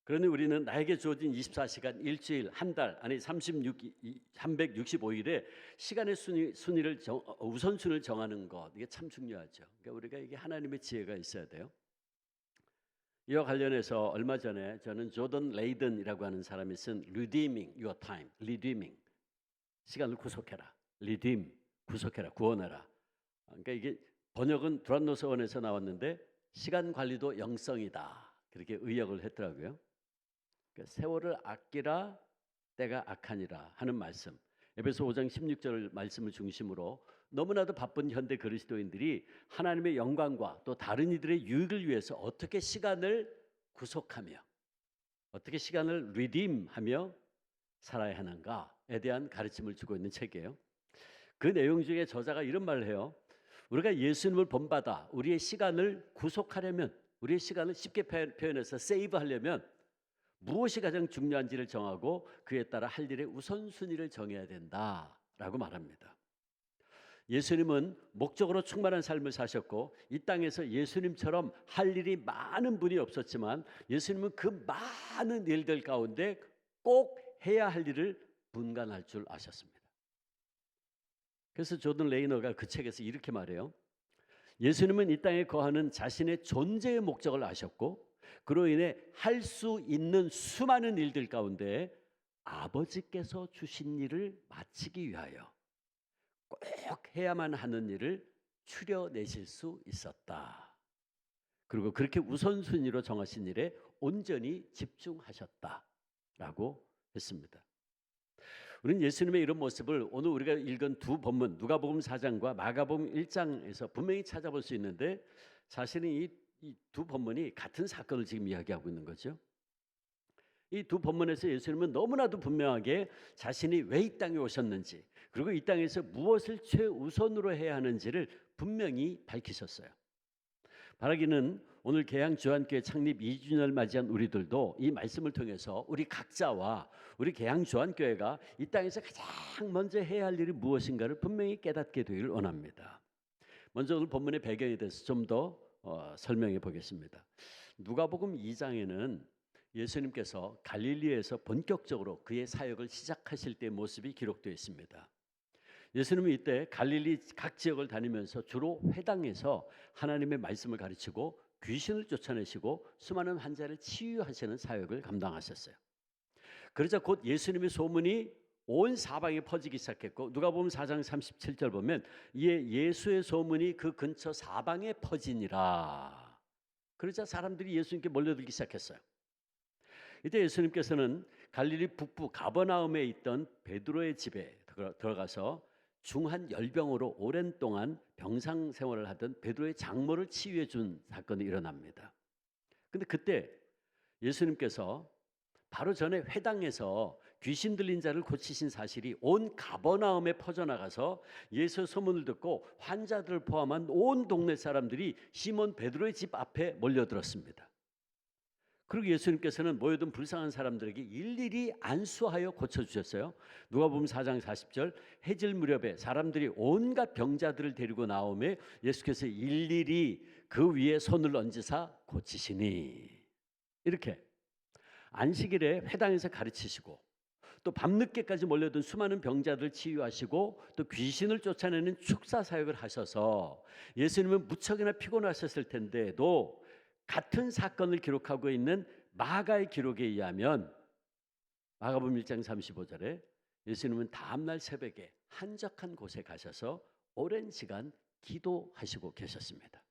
그러니 우리는 나에게 주어진 24시간, 일주일, 한 달, 아니 365일에 시간의 순위를 우선순위를 정하는 것, 이게 참 중요하죠. 그러니까 우리가 이게 하나님의 지혜가 있어야 돼요. 이와 관련해서 얼마 전에 저는 조던 레이든이라고 하는 사람이 쓴 Redeeming Your Time, Redeeming, 시간을 구속해라, Redeem, 구속해라, 구원해라. 그러니까 이게 번역은 두란노스 원에서 나왔는데 시간 관리도 영성이다, 그렇게 의역을 했더라고요. 그러니까 세월을 아끼라 때가 악하니라 하는 말씀, 에베소 5장 16절 말씀을 중심으로 너무나도 바쁜 현대 그리스도인들이 하나님의 영광과 또 다른 이들의 유익을 위해서 어떻게 시간을 구속하며 어떻게 시간을 리딤하며 살아야 하는가에 대한 가르침을 주고 있는 책이에요. 그 내용 중에 저자가 이런 말을 해요. 우리가 예수님을 본받아 우리의 시간을 구속하려면, 우리의 시간을 쉽게 표현해서 세이브하려면 무엇이 가장 중요한지를 정하고 그에 따라 할 일의 우선순위를 정해야 된다라고 말합니다. 예수님은 목적으로 충만한 삶을 사셨고 이 땅에서 예수님처럼 할 일이 많은 분이 없었지만 예수님은 그 많은 일들 가운데 꼭 해야 할 일을 분간할 줄 아셨습니다. 그래서 조던 레이너가 그 책에서 이렇게 말해요. 예수님은 이 땅에 거하는 자신의 존재의 목적을 아셨고 그로 인해 할 수 있는 수많은 일들 가운데 아버지께서 주신 일을 마치기 위하여 꼭 해야만 하는 일을 추려내실 수 있었다. 그리고 그렇게 우선순위로 정하신 일에 온전히 집중하셨다라고 했습니다. 우리는 예수님의 이런 모습을 오늘 우리가 읽은 두 본문, 누가복음 4장과 마가복음 1장에서 분명히 찾아볼 수 있는데 사실은 이 두 본문이 같은 사건을 지금 이야기하고 있는 거죠. 이 두 본문에서 예수님은 너무나도 분명하게 자신이 왜 이 땅에 오셨는지, 그리고 이 땅에서 무엇을 최우선으로 해야 하는지를 분명히 밝히셨어요. 바라기는 오늘 계양주안교회 창립 2주년을 맞이한 우리들도 이 말씀을 통해서 우리 각자와 우리 계양주안교회가 이 땅에서 가장 먼저 해야 할 일이 무엇인가를 분명히 깨닫게 되기를 원합니다. 먼저 오늘 본문의 배경에 대해서 좀 더 설명해 보겠습니다. 누가복음 2장에는 예수님께서 갈릴리에서 본격적으로 그의 사역을 시작하실 때의 모습이 기록되어 있습니다. 예수님은 이때 갈릴리 각 지역을 다니면서 주로 회당에서 하나님의 말씀을 가르치고 귀신을 쫓아내시고 수많은 환자를 치유하시는 사역을 감당하셨어요. 그러자 곧 예수님의 소문이 온 사방에 퍼지기 시작했고 누가복음 4장 37절 보면 이에 예수의 소문이 그 근처 사방에 퍼지니라. 그러자 사람들이 예수님께 몰려들기 시작했어요. 이때 예수님께서는 갈릴리 북부 가버나움에 있던 베드로의 집에 들어가서 중한 열병으로 오랜 동안 병상 생활을 하던 베드로의 장모를 치유해 준 사건이 일어납니다. 근데 그때 예수님께서 바로 전에 회당에서 귀신 들린 자를 고치신 사실이 온 가버나움에 퍼져나가서 예수의 소문을 듣고 환자들을 포함한 온 동네 사람들이 시몬 베드로의 집 앞에 몰려들었습니다. 그리고 예수님께서는 모여든 불쌍한 사람들에게 일일이 안수하여 고쳐주셨어요. 누가복음 4장 40절 해질 무렵에 사람들이 온갖 병자들을 데리고 나오매 예수께서 일일이 그 위에 손을 얹으사 고치시니, 이렇게 안식일에 회당에서 가르치시고 또 밤늦게까지 몰려든 수많은 병자들을 치유하시고 또 귀신을 쫓아내는 축사 사역을 하셔서 예수님은 무척이나 피곤하셨을 텐데도 같은 사건을 기록하고 있는 마가의 기록에 의하면 마가복음 1장 35절에 예수님은 다음날 새벽에 한적한 곳에 가셔서 오랜 시간 기도하시고 계셨습니다.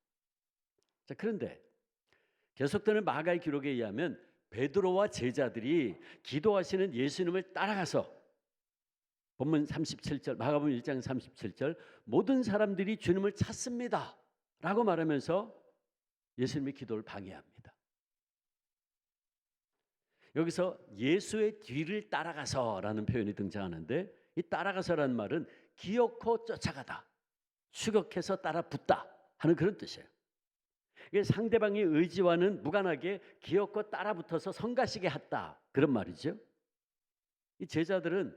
자, 그런데 계속되는 마가의 기록에 의하면 베드로와 제자들이 기도하시는 예수님을 따라가서 본문 37절, 마가복음 1장 37절, 모든 사람들이 주님을 찾습니다 라고 말하면서 예수님의 기도를 방해합니다. 여기서 예수의 뒤를 따라가서라는 표현이 등장하는데, 이 따라가서라는 말은 기어코 쫓아가다, 추격해서 따라 붙다 하는 그런 뜻이에요. 이게 상대방의 의지와는 무관하게 기어코 따라 붙어서 성가시게 했다, 그런 말이죠. 이 제자들은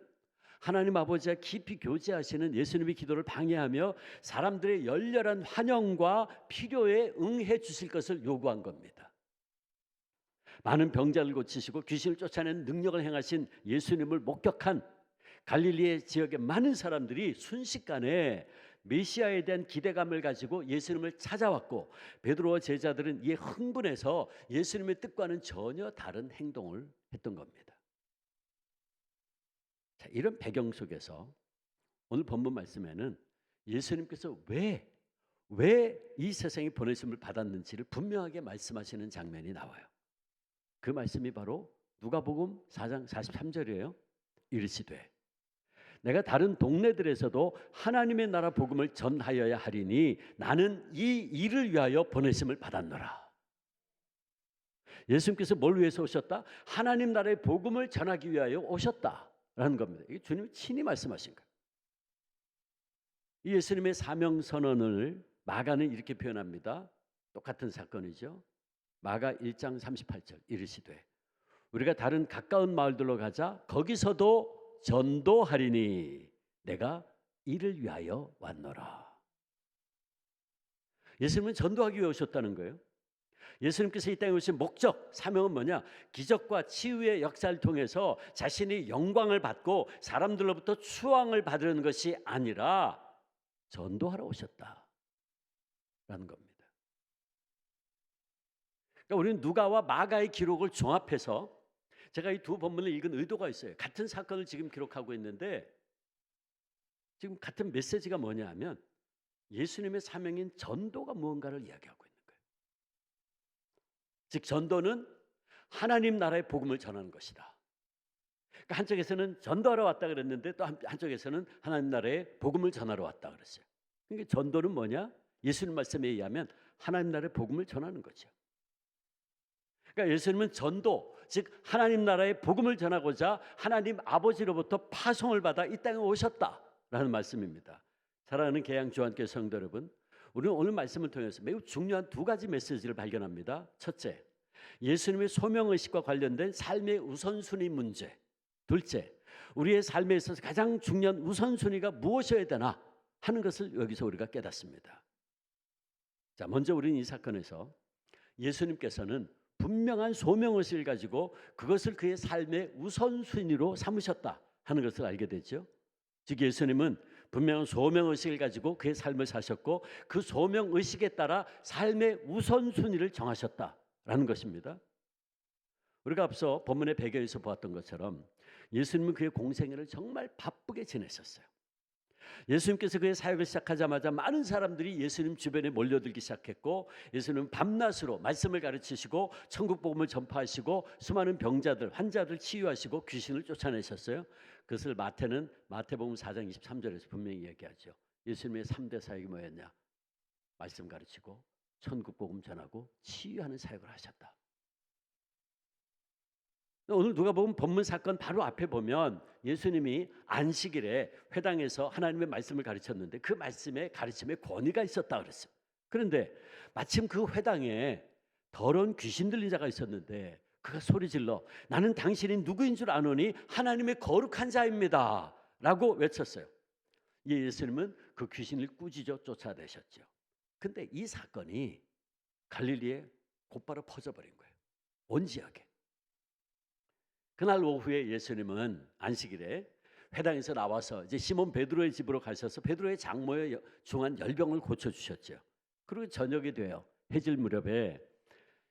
하나님 아버지와 깊이 교제하시는 예수님의 기도를 방해하며 사람들의 열렬한 환영과 필요에 응해 주실 것을 요구한 겁니다. 많은 병자를 고치시고 귀신을 쫓아내는 능력을 행하신 예수님을 목격한 갈릴리 지역의 많은 사람들이 순식간에 메시아에 대한 기대감을 가지고 예수님을 찾아왔고, 베드로와 제자들은 이에 흥분해서 예수님의 뜻과는 전혀 다른 행동을 했던 겁니다. 자, 이런 배경 속에서 오늘 본문 말씀에는 예수님께서 왜 이 세상에 보내심을 받았는지를 분명하게 말씀하시는 장면이 나와요. 그 말씀이 바로 누가복음 4장 43절이에요. 이르시되 내가 다른 동네들에서도 하나님의 나라 복음을 전하여야 하리니 나는 이 일을 위하여 보내심을 받았노라. 예수님께서 뭘 위해서 오셨다? 하나님 나라의 복음을 전하기 위하여 오셨다라는 겁니다. 이게 주님이 친히 말씀하신 거예요. 이 예수님의 사명 선언을 마가는 이렇게 표현합니다. 똑같은 사건이죠. 마가 1장 38절 이르시되 우리가 다른 가까운 마을들로 가자 거기서도 전도하리니 내가 이를 위하여 왔노라. 예수님은 전도하기 위해 오셨다는 거예요. 예수님께서 이 땅에 오신 목적, 사명은 뭐냐? 기적과 치유의 역사를 통해서 자신이 영광을 받고 사람들로부터 추앙을 받으려는 것이 아니라 전도하러 오셨다라는 겁니다. 그러니까 우리는 누가와 마가의 기록을 종합해서, 제가 이 두 본문을 읽은 의도가 있어요. 같은 사건을 지금 기록하고 있는데 지금 같은 메시지가 뭐냐 하면 예수님의 사명인 전도가 무언가를 이야기하고 있는 거예요. 즉 전도는 하나님 나라의 복음을 전하는 것이다. 그러니까 한쪽에서는 전도하러 왔다 그랬는데 또 한쪽에서는 하나님 나라의 복음을 전하러 왔다 그랬어요. 그러니까 전도는 뭐냐? 예수님 말씀에 의하면 하나님 나라의 복음을 전하는 거죠. 그러니까 예수님은 전도, 즉 하나님 나라의 복음을 전하고자 하나님 아버지로부터 파송을 받아 이 땅에 오셨다라는 말씀입니다. 사랑하는 계양 주안교회 성도 여러분, 우리는 오늘 말씀을 통해서 매우 중요한 두 가지 메시지를 발견합니다. 첫째, 예수님의 소명의식과 관련된 삶의 우선순위 문제. 둘째, 우리의 삶에 있어서 가장 중요한 우선순위가 무엇이어야 되나 하는 것을 여기서 우리가 깨닫습니다. 자, 먼저 우리는 이 사건에서 예수님께서는 분명한 소명의식을 가지고 그것을 그의 삶의 우선순위로 삼으셨다 하는 것을 알게 되죠. 즉 예수님은 분명한 소명의식을 가지고 그의 삶을 사셨고 그 소명의식에 따라 삶의 우선순위를 정하셨다라는 것입니다. 우리가 앞서 본문의 배경에서 보았던 것처럼 예수님은 그의 공생애를 정말 바쁘게 지내셨어요. 예수님께서 그의 사역을 시작하자마자 많은 사람들이 예수님 주변에 몰려들기 시작했고, 예수님은 밤낮으로 말씀을 가르치시고 천국 복음을 전파하시고 수많은 병자들, 환자들 치유하시고 귀신을 쫓아내셨어요. 그것을 마태복음 4장 23절에서 분명히 얘기하죠. 예수님의 3대 사역이 뭐였냐? 말씀 가르치고 천국 복음 전하고 치유하는 사역을 하셨다. 오늘 누가복음 본문 사건 바로 앞에 보면 예수님이 안식일에 회당에서 하나님의 말씀을 가르쳤는데 그 말씀에 가르침에 권위가 있었다 그랬어요. 그런데 마침 그 회당에 더러운 귀신 들린 자가 있었는데 그가 소리질러 나는 당신이 누구인 줄 아노니 하나님의 거룩한 자입니다 라고 외쳤어요. 예수님은 그 귀신을 꾸짖어 쫓아내셨죠. 근데 이 사건이 갈릴리에 곧바로 퍼져버린 거예요. 온 지역에. 그날 오후에 예수님은 안식일에 회당에서 나와서 이제 시몬 베드로의 집으로 가셔서 베드로의 장모의 중한 열병을 고쳐주셨죠. 그리고 저녁이 돼요. 해질 무렵에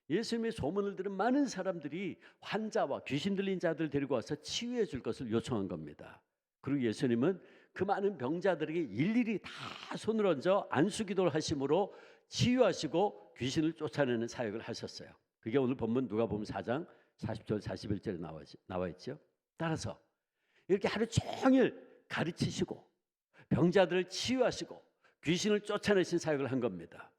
예수님의 소문을 들은 많은 사람들이 환자와 귀신 들린 자들 데리고 와서 치유해 줄 것을 요청한 겁니다. 그리고 예수님은 그 많은 병자들에게 일일이 다 손을 얹어 안수기도를 하심으로 치유하시고 귀신을 쫓아내는 사역을 하셨어요. 그게 오늘 본문 누가복음 4장 40절 41절에 나와 있죠. 따라서 이렇게 하루 종일 가르치시고 병자들을 치유하시고 귀신을 쫓아내신 사역을 한 겁니다.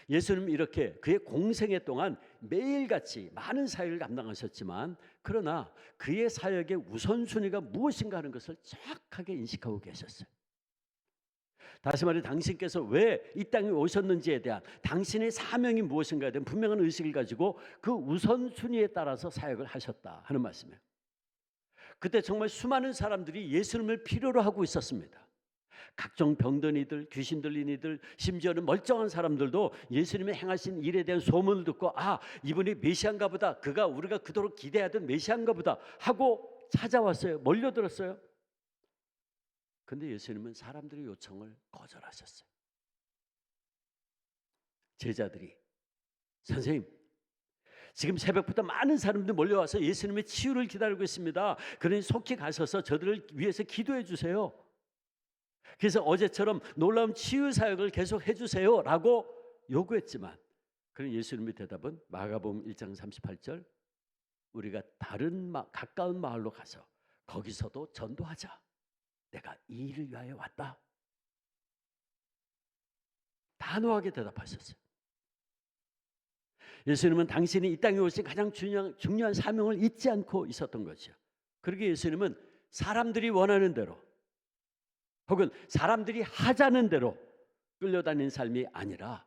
예수님은 이렇게 그의 공생애 동안 매일같이 많은 사역을 감당하셨지만 그러나 그의 사역의 우선순위가 무엇인가 하는 것을 정확하게 인식하고 계셨어요. 다시 말해 당신께서 왜 이 땅에 오셨는지에 대한 당신의 사명이 무엇인가에 대한 분명한 의식을 가지고 그 우선순위에 따라서 사역을 하셨다 하는 말씀이에요. 그때 정말 수많은 사람들이 예수님을 필요로 하고 있었습니다. 각종 병든 이들, 귀신 들린 이들, 심지어는 멀쩡한 사람들도 예수님이 행하신 일에 대한 소문을 듣고 아, 이분이 메시아인가 보다, 그가 우리가 그토록 기대하던 메시아인가 보다 하고 찾아왔어요. 몰려들었어요. 근데 예수님은 사람들의 요청을 거절하셨어요. 제자들이 선생님, 지금 새벽부터 많은 사람들이 몰려와서 예수님의 치유를 기다리고 있습니다. 그러니 속히 가셔서 저들을 위해서 기도해 주세요. 그래서 어제처럼 놀라운 치유 사역을 계속 해주세요 라고 요구했지만 그런 예수님의 대답은 마가복음 1장 38절 우리가 다른 가까운 마을로 가서 거기서도 전도하자. 내가 이 일을 위하여 왔다. 단호하게 대답하셨어요. 예수님은 당신이 이 땅에 오신 가장 중요한 사명을 잊지 않고 있었던 거죠. 그러기에 예수님은 사람들이 원하는 대로 혹은 사람들이 하자는 대로 끌려다니는 삶이 아니라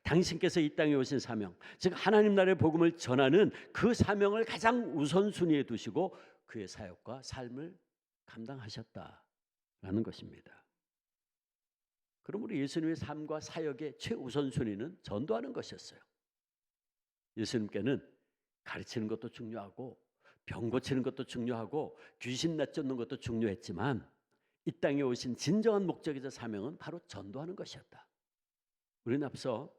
당신께서 이 땅에 오신 사명, 즉 하나님 나라의 복음을 전하는 그 사명을 가장 우선순위에 두시고 그의 사역과 삶을 감당하셨다라는 것입니다. 그러므로 예수님의 삶과 사역의 최우선순위는 전도하는 것이었어요. 예수님께는 가르치는 것도 중요하고 병 고치는 것도 중요하고 귀신 내쫓는 것도 중요했지만 이 땅에 오신 진정한 목적이자 사명은 바로 전도하는 것이었다. 우리는 앞서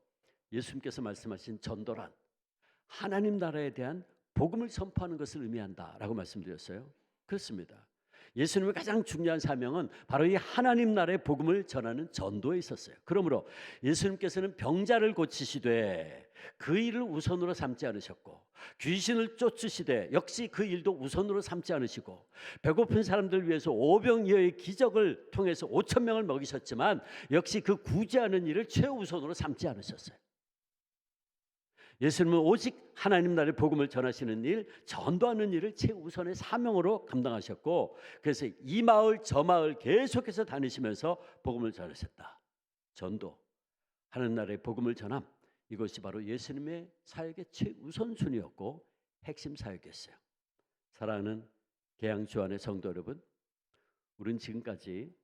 예수님께서 말씀하신 전도란 하나님 나라에 대한 복음을 선포하는 것을 의미한다라고 말씀드렸어요. 그렇습니다. 예수님의 가장 중요한 사명은 바로 이 하나님 나라의 복음을 전하는 전도에 있었어요. 그러므로 예수님께서는 병자를 고치시되 그 일을 우선으로 삼지 않으셨고 귀신을 쫓으시되 역시 그 일도 우선으로 삼지 않으시고 배고픈 사람들 위해서 오병이어의 기적을 통해서 5천 명을 먹이셨지만 역시 그 구제하는 일을 최우선으로 삼지 않으셨어요. 예수님은 오직 하나님 나라의 복음을 전하시는 일, 전도하는 일을 최우선의 사명으로 감당하셨고 그래서 이 마을 저 마을 계속해서 다니시면서 복음을 전하셨다. 전도, 하나님 나라의 복음을 전함, 이것이 바로 예수님의 사역의 최우선순위였고 핵심 사역이었어요. 사랑하는 계양주안의 성도 여러분, 우리는 지금까지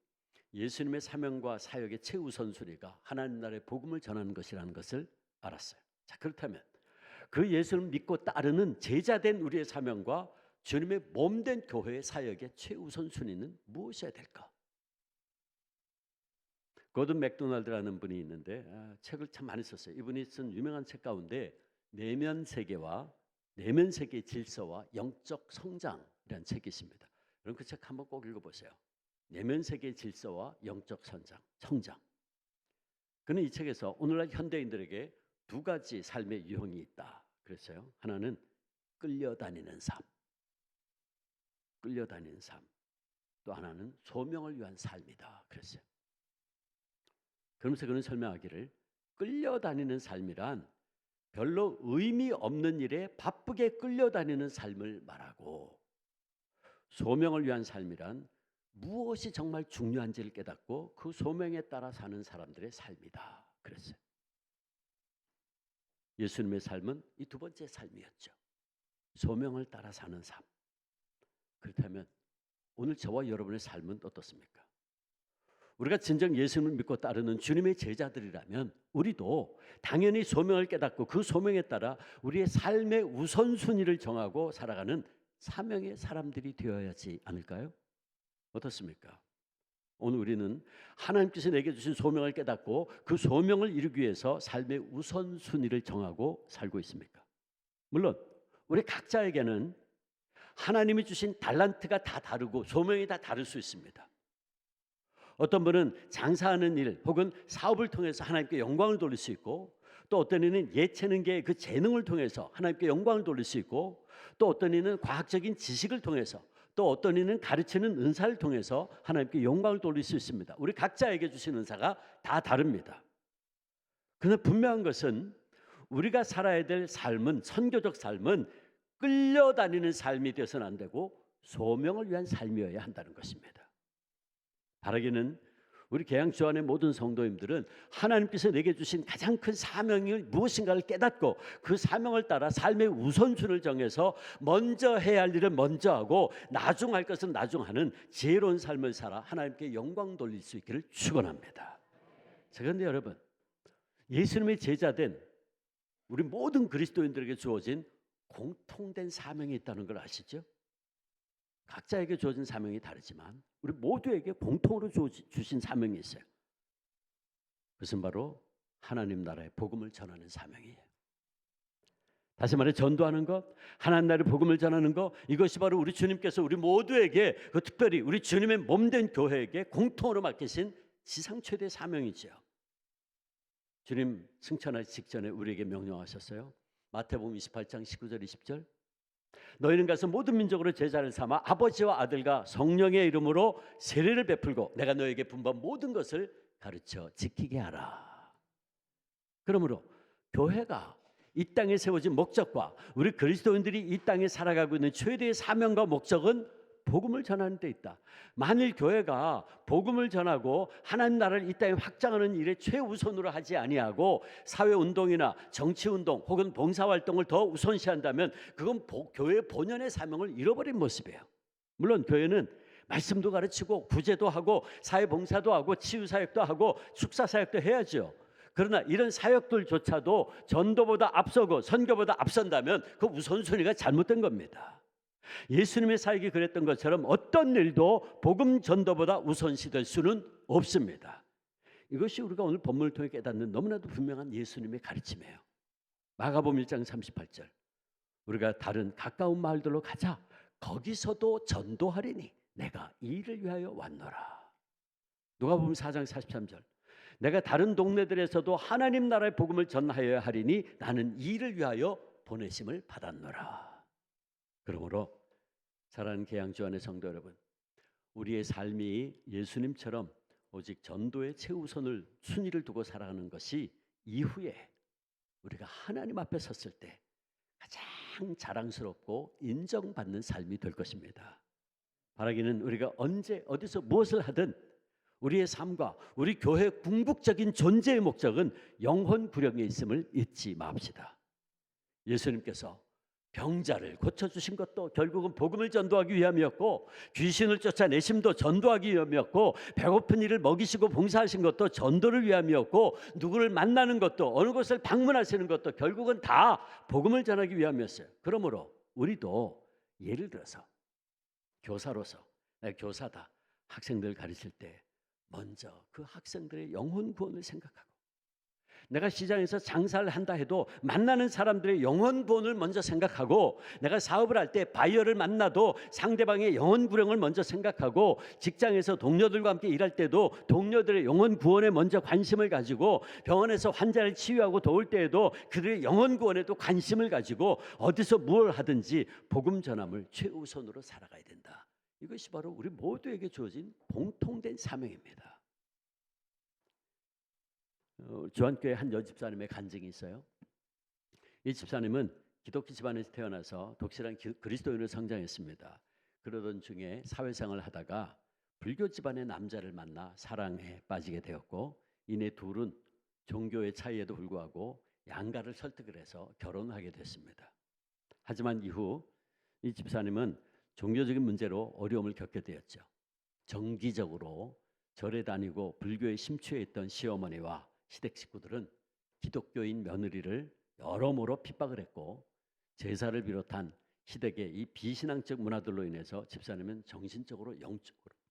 예수님의 사명과 사역의 최우선순위가 하나님 나라의 복음을 전하는 것이라는 것을 알았어요. 자, 그렇다면 그 예수를 믿고 따르는 제자된 우리의 사명과 주님의 몸된 교회의 사역의 최우선 순위는 무엇이어야 될까? 고든 맥도날드라는 분이 있는데 책을 참 많이 썼어요. 이분이 쓴 유명한 책 가운데 내면 세계와 내면 세계의 질서와 영적 성장이라는 책이 있습니다. 여러분 그 책 한번 꼭 읽어보세요. 내면 세계의 질서와 영적 성장. 그는 이 책에서 오늘날 현대인들에게 두 가지 삶의 유형이 있다 그랬어요. 하나는 끌려다니는 삶. 또 하나는 소명을 위한 삶이다 그랬어요. 그러면서 그는 설명하기를 끌려다니는 삶이란 별로 의미 없는 일에 바쁘게 끌려다니는 삶을 말하고 소명을 위한 삶이란 무엇이 정말 중요한지를 깨닫고 그 소명에 따라 사는 사람들의 삶이다 그랬어요. 예수님의 삶은 이 두 번째 삶이었죠. 소명을 따라 사는 삶. 그렇다면 오늘 저와 여러분의 삶은 어떻습니까? 우리가 진정 예수님을 믿고 따르는 주님의 제자들이라면 우리도 당연히 소명을 깨닫고 그 소명에 따라 우리의 삶의 우선순위를 정하고 살아가는 사명의 사람들이 되어야 하지 않을까요? 어떻습니까? 오늘 우리는 하나님께서 내게 주신 소명을 깨닫고 그 소명을 이루기 위해서 삶의 우선순위를 정하고 살고 있습니까? 물론 우리 각자에게는 하나님이 주신 달란트가 다 다르고 소명이 다 다를 수 있습니다. 어떤 분은 장사하는 일 혹은 사업을 통해서 하나님께 영광을 돌릴 수 있고 또 어떤 이는 예체능계의 그 재능을 통해서 하나님께 영광을 돌릴 수 있고, 또 어떤 이는 과학적인 지식을 통해서, 또 어떤 이는 가르치는 은사를 통해서 하나님께 영광을 돌릴 수 있습니다. 우리 각자에게 주신 은사가 다 다릅니다. 그러나 분명한 것은 우리가 살아야 될 삶은, 선교적 삶은 끌려다니는 삶이 되어서는 안 되고 소명을 위한 삶이어야 한다는 것입니다. 바라기는 우리 계양주안의 모든 성도님들은 하나님께서 내게 주신 가장 큰 사명이 무엇인가를 깨닫고 그 사명을 따라 삶의 우선순위를 정해서 먼저 해야 할 일을 먼저 하고 나중 할 것은 나중 하는 지혜로운 삶을 살아 하나님께 영광 돌릴 수 있기를 축원합니다. 그런데 여러분, 예수님의 제자된 우리 모든 그리스도인들에게 주어진 공통된 사명이 있다는 걸 아시죠? 각자에게 주어진 사명이 다르지만 우리 모두에게 공통으로 주신 사명이 있어요. 그것은 바로 하나님 나라의 복음을 전하는 사명이에요. 다시 말해 전도하는 것, 하나님 나라의 복음을 전하는 것, 이것이 바로 우리 주님께서 우리 모두에게, 특별히 우리 주님의 몸된 교회에게 공통으로 맡기신 지상 최대 사명이지요. 주님 승천하기 직전에 우리에게 명령하셨어요. 마태복음 28장 19절 20절, 너희는 가서 모든 민족으로 제자를 삼아 아버지와 아들과 성령의 이름으로 세례를 베풀고 내가 너에게 분부한 모든 것을 가르쳐 지키게 하라. 그러므로 교회가 이 땅에 세워진 목적과 우리 그리스도인들이 이 땅에 살아가고 있는 최대의 사명과 목적은 복음을 전하는 데 있다. 만일 교회가 복음을 전하고 하나님 나라를 이 땅에 확장하는 일에 최우선으로 하지 아니하고 사회운동이나 정치운동 혹은 봉사활동을 더 우선시한다면 그건 교회의 본연의 사명을 잃어버린 모습이에요. 물론 교회는 말씀도 가르치고 구제도 하고 사회봉사도 하고 치유사역도 하고 축사사역도 해야죠. 그러나 이런 사역들조차도 전도보다 앞서고 선교보다 앞선다면 그 우선순위가 잘못된 겁니다. 예수님의 사역이 그랬던 것처럼 어떤 일도 복음 전도보다 우선시될 수는 없습니다. 이것이 우리가 오늘 본문을 통해 깨닫는 너무나도 분명한 예수님의 가르침이에요. 마가복음 1장 38절, 우리가 다른 가까운 마을들로 가자. 거기서도 전도하리니 내가 이 일을 위하여 왔노라. 누가복음 4장 43절, 내가 다른 동네들에서도 하나님 나라의 복음을 전하여야 하리니 나는 이 일을 위하여 보내심을 받았노라. 그러므로 사랑하는 계양주안의 성도 여러분, 우리의 삶이 예수님처럼 오직 전도의 최우선을 순위를 두고 살아가는 것이 이후에 우리가 하나님 앞에 섰을 때 가장 자랑스럽고 인정받는 삶이 될 것입니다. 바라기는 우리가 언제 어디서 무엇을 하든 우리의 삶과 우리 교회의 궁극적인 존재의 목적은 영혼 구령에 있음을 잊지 맙시다. 예수님께서 병자를 고쳐주신 것도 결국은 복음을 전도하기 위함이었고, 귀신을 쫓아내심도 전도하기 위함이었고, 배고픈 이를 먹이시고 봉사하신 것도 전도를 위함이었고, 누구를 만나는 것도 어느 곳을 방문하시는 것도 결국은 다 복음을 전하기 위함이었어요. 그러므로 우리도 예를 들어서 교사로서, 내가 교사다, 학생들 가르칠 때 먼저 그 학생들의 영혼 구원을 생각하고, 내가 시장에서 장사를 한다 해도 만나는 사람들의 영혼 구원을 먼저 생각하고, 내가 사업을 할 때 바이어를 만나도 상대방의 영혼 구령을 먼저 생각하고, 직장에서 동료들과 함께 일할 때도 동료들의 영혼 구원에 먼저 관심을 가지고, 병원에서 환자를 치유하고 도울 때에도 그들의 영혼 구원에도 관심을 가지고 어디서 무엇을 하든지 복음 전함을 최우선으로 살아가야 된다. 이것이 바로 우리 모두에게 주어진 공통된 사명입니다. 주안교회 한 여집사님의 간증이 있어요. 이 집사님은 기독교 집안에서 태어나서 독실한 그리스도인으로 성장했습니다. 그러던 중에 사회생활을 하다가 불교 집안의 남자를 만나 사랑에 빠지게 되었고, 이내 둘은 종교의 차이에도 불구하고 양가를 설득을 해서 결혼하게 됐습니다. 하지만 이후 이 집사님은 종교적인 문제로 어려움을 겪게 되었죠. 정기적으로 절에 다니고 불교에 심취해 있던 시어머니와 시댁 식구들은 기독교인 며느리를 여러모로 핍박을 했고, 제사를 비롯한 시댁의 이 비신앙적 문화들로 인해서 집사님은 정신적으로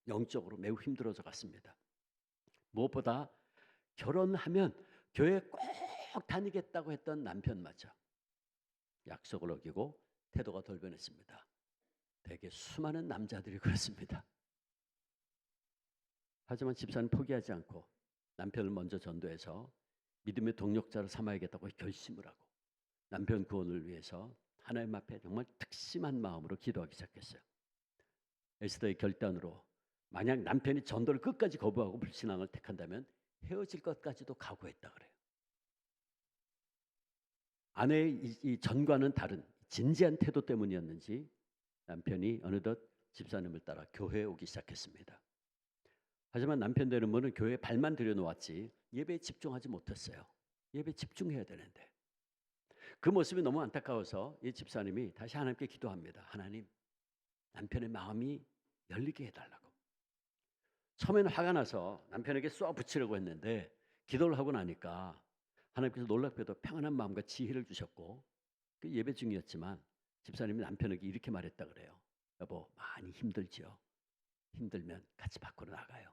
영적으로 매우 힘들어져 갔습니다. 무엇보다 결혼하면 교회 꼭 다니겠다고 했던 남편마저 약속을 어기고 태도가 돌변했습니다. 대개 수많은 남자들이 그렇습니다. 하지만 집사는 포기하지 않고 남편을 먼저 전도해서 믿음의 동력자로 삼아야겠다고 결심을 하고 남편 구원을 위해서 하나님 앞에 정말 특심한 마음으로 기도하기 시작했어요. 에스더의 결단으로 만약 남편이 전도를 끝까지 거부하고 불신앙을 택한다면 헤어질 것까지도 각오했다 그래요. 아내의 이 전과는 다른 진지한 태도 때문이었는지 남편이 어느덧 집사님을 따라 교회에 오기 시작했습니다. 하지만 남편 되는 분은 교회에 발만 들여놓았지 예배에 집중하지 못했어요. 예배에 집중해야 되는데 그 모습이 너무 안타까워서 이 집사님이 다시 하나님께 기도합니다. 하나님, 남편의 마음이 열리게 해달라고. 처음에는 화가 나서 남편에게 쏘아 붙이려고 했는데 기도를 하고 나니까 하나님께서 놀랍게도 평안한 마음과 지혜를 주셨고 그 예배 중이었지만 집사님이 남편에게 이렇게 말했다 그래요. 여보, 많이 힘들죠? 힘들면 같이 밖으로 나가요.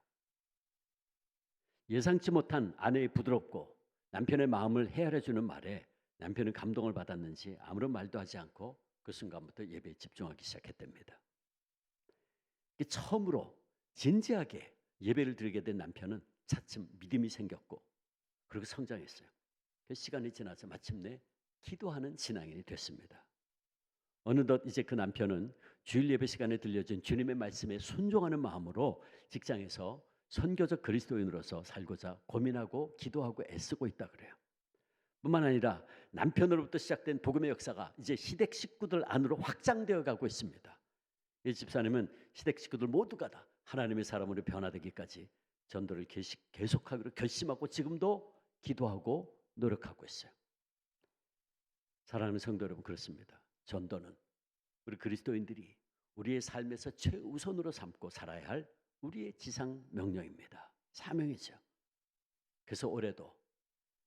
예상치 못한 아내의 부드럽고 남편의 마음을 헤아려주는 말에 남편은 감동을 받았는지 아무런 말도 하지 않고 그 순간부터 예배에 집중하기 시작했답니다. 처음으로 진지하게 예배를 드리게 된 남편은 차츰 믿음이 생겼고 그리고 성장했어요. 그 시간이 지나서 마침내 기도하는 신앙인이 됐습니다. 어느덧 이제 그 남편은 주일 예배 시간에 들려준 주님의 말씀에 순종하는 마음으로 직장에서 선교적 그리스도인으로서 살고자 고민하고 기도하고 애쓰고 있다 그래요. 뿐만 아니라 남편으로부터 시작된 복음의 역사가 이제 시댁 식구들 안으로 확장되어 가고 있습니다. 이 집사님은 시댁 식구들 모두가 다 하나님의 사람으로 변화되기까지 전도를 계속하기로 결심하고 지금도 기도하고 노력하고 있어요. 사랑하는 성도 여러분, 그렇습니다. 전도는 우리 그리스도인들이 우리의 삶에서 최우선으로 삼고 살아야 할 우리의 지상 명령입니다. 사명이죠. 그래서 올해도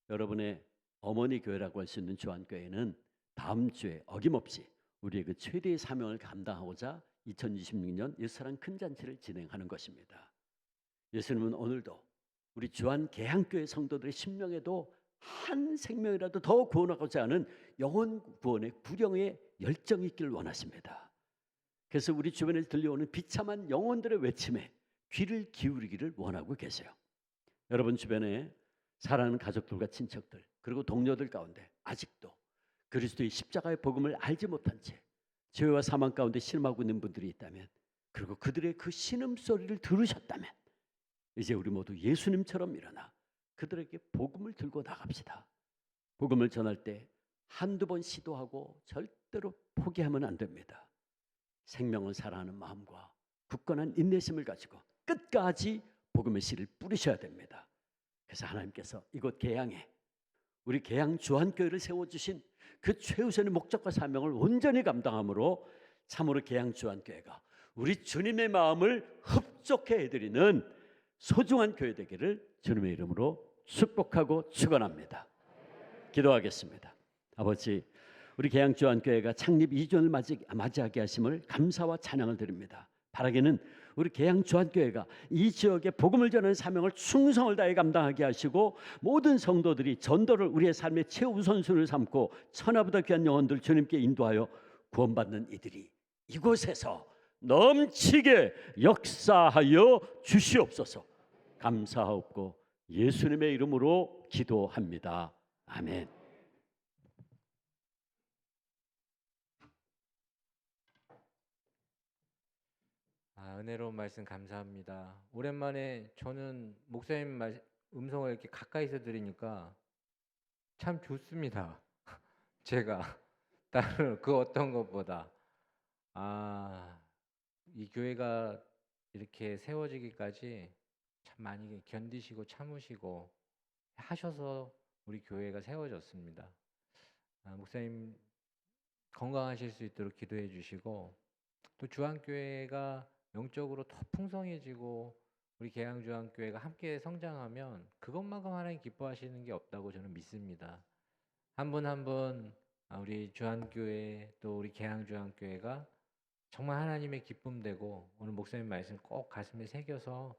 여러분의 어머니 교회라고 할 수 있는 주안교회는 다음 주에 어김없이 우리의 그 최대의 사명을 감당하고자 2026년 예수사랑 큰 잔치를 진행하는 것입니다. 예수님은 오늘도 우리 주안 개항교회 성도들의 심령에도 한 생명이라도 더 구원하고자 하는 영혼 구원의 구령의 열정이 있기를 원하십니다. 그래서 우리 주변에 들려오는 비참한 영혼들의 외침에 귀를 기울이기를 원하고 계세요. 여러분 주변에 사랑하는 가족들과 친척들 그리고 동료들 가운데 아직도 그리스도의 십자가의 복음을 알지 못한 채 죄와 사망 가운데 신음하고 있는 분들이 있다면, 그리고 그들의 그 신음소리를 들으셨다면 이제 우리 모두 예수님처럼 일어나 그들에게 복음을 들고 나갑시다. 복음을 전할 때 한두 번 시도하고 절대로 포기하면 안 됩니다. 생명을 사랑하는 마음과 굳건한 인내심을 가지고 끝까지 복음의 씨를 뿌리셔야 됩니다. 그래서 하나님께서 이곳 개항에 우리 개항 주안교회를 세워주신 그 최우선의 목적과 사명을 온전히 감당함으로 참으로 개항 주안교회가 우리 주님의 마음을 흡족해 해드리는 소중한 교회 되기를 주님의 이름으로 축복하고 축원합니다. 기도하겠습니다. 아버지, 우리 개항 주안교회가 창립 2주년을 맞이하게 하심을 감사와 찬양을 드립니다. 바라기는 우리 개항 주안교회가 이 지역에 복음을 전하는 사명을 충성을 다해 감당하게 하시고 모든 성도들이 전도를 우리의 삶의 최우선순위를 삼고 천하보다 귀한 영혼들 주님께 인도하여 구원받는 이들이 이곳에서 넘치게 역사하여 주시옵소서. 감사하옵고 예수님의 이름으로 기도합니다. 아멘. 은혜로운 말씀 감사합니다. 오랜만에 저는 목사님 음성을 이렇게 가까이서 들으니까 참 좋습니다. 제가 다른 그 어떤 것보다 이 교회가 이렇게 세워지기까지 참 많이 견디시고 참으시고 하셔서 우리 교회가 세워졌습니다. 목사님 건강하실 수 있도록 기도해 주시고, 또 주안교회가 영적으로 더 풍성해지고 우리 개항주안교회가 함께 성장하면 그것만큼 하나님 기뻐하시는 게 없다고 저는 믿습니다. 한 분 한 분 우리 주안교회 또 우리 개항주안교회가 정말 하나님의 기쁨 되고, 오늘 목사님 말씀 꼭 가슴에 새겨서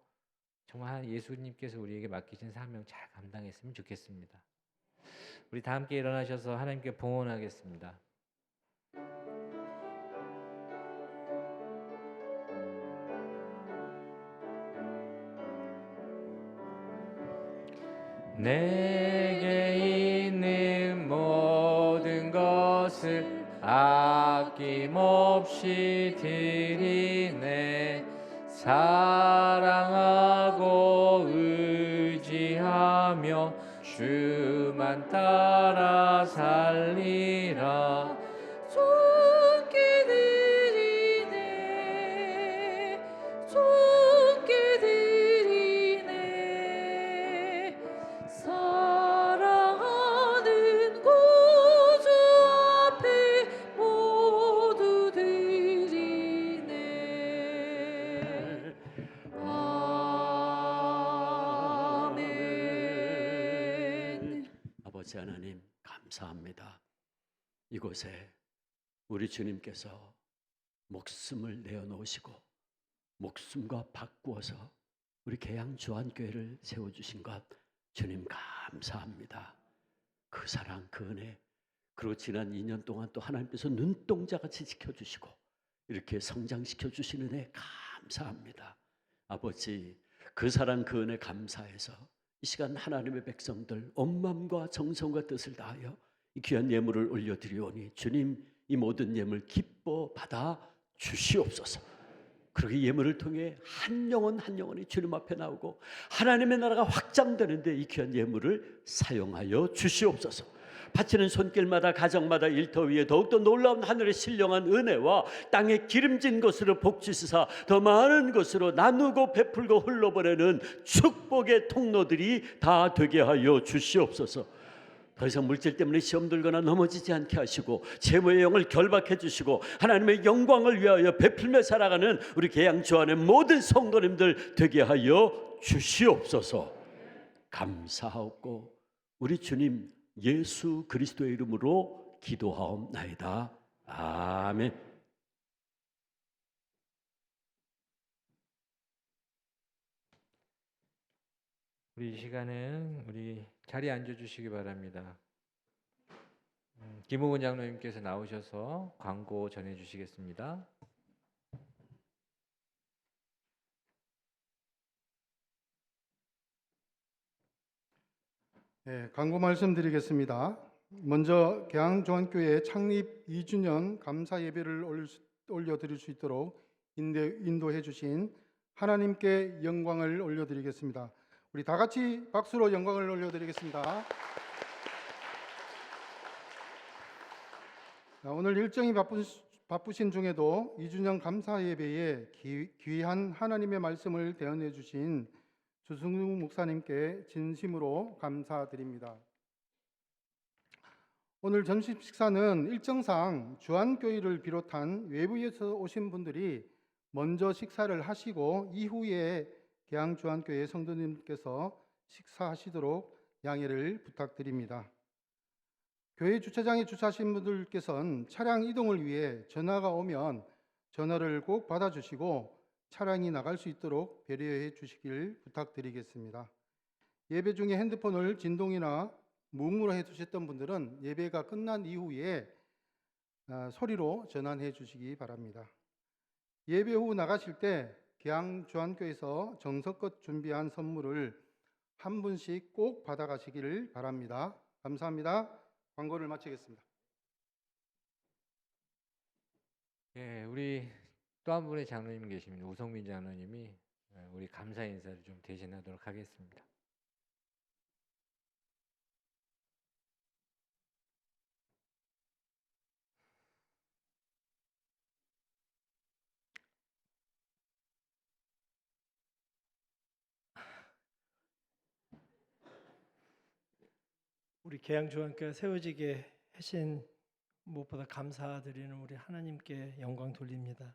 정말 예수님께서 우리에게 맡기신 사명 잘 감당했으면 좋겠습니다. 우리 다 함께 일어나셔서 하나님께 봉헌하겠습니다. 내게 것을 아낌없이 드리네. 사랑하고 의지하며 주만 따라 살리라. 주께 드리네, 주께 드리네. 사랑하는 구주 앞에 모두 드리네. 아멘. 아버지 하나님 감사합니다. 이곳에 우리 주님께서 목숨을 내어놓으시고 목숨과 바꾸어서 우리 계양 주한교회를 세워주신 것 주님 감사합니다. 그 사랑 그 은혜, 그리고 지난 2년 동안 또 하나님께서 눈동자같이 지켜주시고 이렇게 성장시켜 주신 은혜 감사합니다. 아버지, 그 사랑 그 은혜 감사해서 이 시간 하나님의 백성들 온 마음과 정성과 뜻을 다하여 이 귀한 예물을 올려드리오니 주님 이 모든 예물 기뻐 받아 주시옵소서. 그리고 이 예물을 통해 한 영혼 한 영혼이 주님 앞에 나오고 하나님의 나라가 확장되는데 이 귀한 예물을 사용하여 주시옵소서. 바치는 손길마다 가정마다 일터 위에 더욱더 놀라운 하늘의 신령한 은혜와 땅에 기름진 것으로 복주시사 더 많은 것으로 나누고 베풀고 흘러보내는 축복의 통로들이 다 되게 하여 주시옵소서. 더 이상 물질 때문에 시험 들거나 넘어지지 않게 하시고 재물의 영을 결박해 주시고 하나님의 영광을 위하여 베풀며 살아가는 우리 계양 주안의 모든 성도님들 되게 하여 주시옵소서. 감사하옵고 우리 주님 예수 그리스도의 이름으로 기도하옵나이다. 아멘. 우리 이 시간은 우리 자리에 앉아주시기 바랍니다. 김우근 장로님께서 나오셔서 광고 전해주시겠습니다. 네, 광고 말씀드리겠습니다. 먼저 계양주한교회 창립 2주년 감사 예배를 올려드릴 수 있도록 인도해 주신 하나님께 영광을 올려드리겠습니다. 우리 다 같이 박수로 영광을 올려드리겠습니다. 오늘 일정이 바쁘신 중에도 2주년 감사 예배에 귀한 하나님의 말씀을 대언해 주신 주승중 목사님께 진심으로 감사드립니다. 오늘 점심 식사는 일정상 주한교회를 비롯한 외부에서 오신 분들이 먼저 식사를 하시고 이후에 계양주한교회 성도님께서 식사하시도록 양해를 부탁드립니다. 교회 주차장에 주차하신 분들께서는 차량 이동을 위해 전화가 오면 전화를 꼭 받아주시고 차량이 나갈 수 있도록 배려해 주시길 부탁드리겠습니다. 예배 중에 핸드폰을 진동이나 무음으로 해두셨던 분들은 예배가 끝난 이후에 소리로 전환해 주시기 바랍니다. 예배 후 나가실 때 계양주한교회에서 정성껏 준비한 선물을 한 분씩 꼭 받아가시기를 바랍니다. 감사합니다. 광고를 마치겠습니다. 예, 우리 또 한 분의 장로님 계십니다. 우성민 장로님이 우리 감사 인사를 좀 대신하도록 하겠습니다. 우리 계양주한교회 세워지게 하신 무엇보다 감사드리는 우리 하나님께 영광 돌립니다.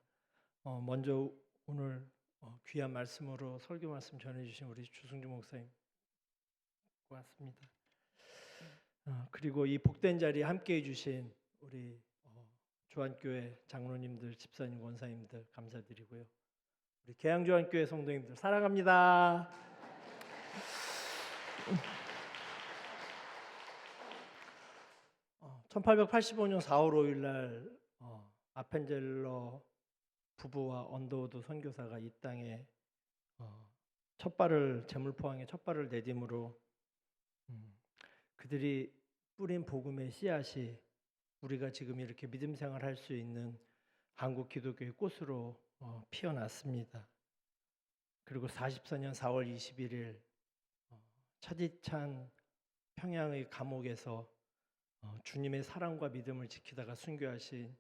먼저 오늘 귀한 말씀으로 설교 말씀 전해주신 우리 주승주 목사님 고맙습니다. 그리고 이 복된 자리에 함께해 주신 우리 주한교회 장로님들, 집사님, 권사님들 감사드리고요. 우리 계양주한교회 성도님들 사랑합니다. 1885년 4월 5일 날 아펜젤러 부부와 언더우드 선교사가 이 땅에 제물포항에 첫 발을 내딛으로 그들이 뿌린 복음의 씨앗이 우리가 지금 이렇게 믿음 생활할 수 있는 한국 기독교의 꽃으로 피어났습니다. 그리고 44년 4월 21일 차디찬 평양의 감옥에서 주님의 사랑과 믿음을 지키다가 순교하신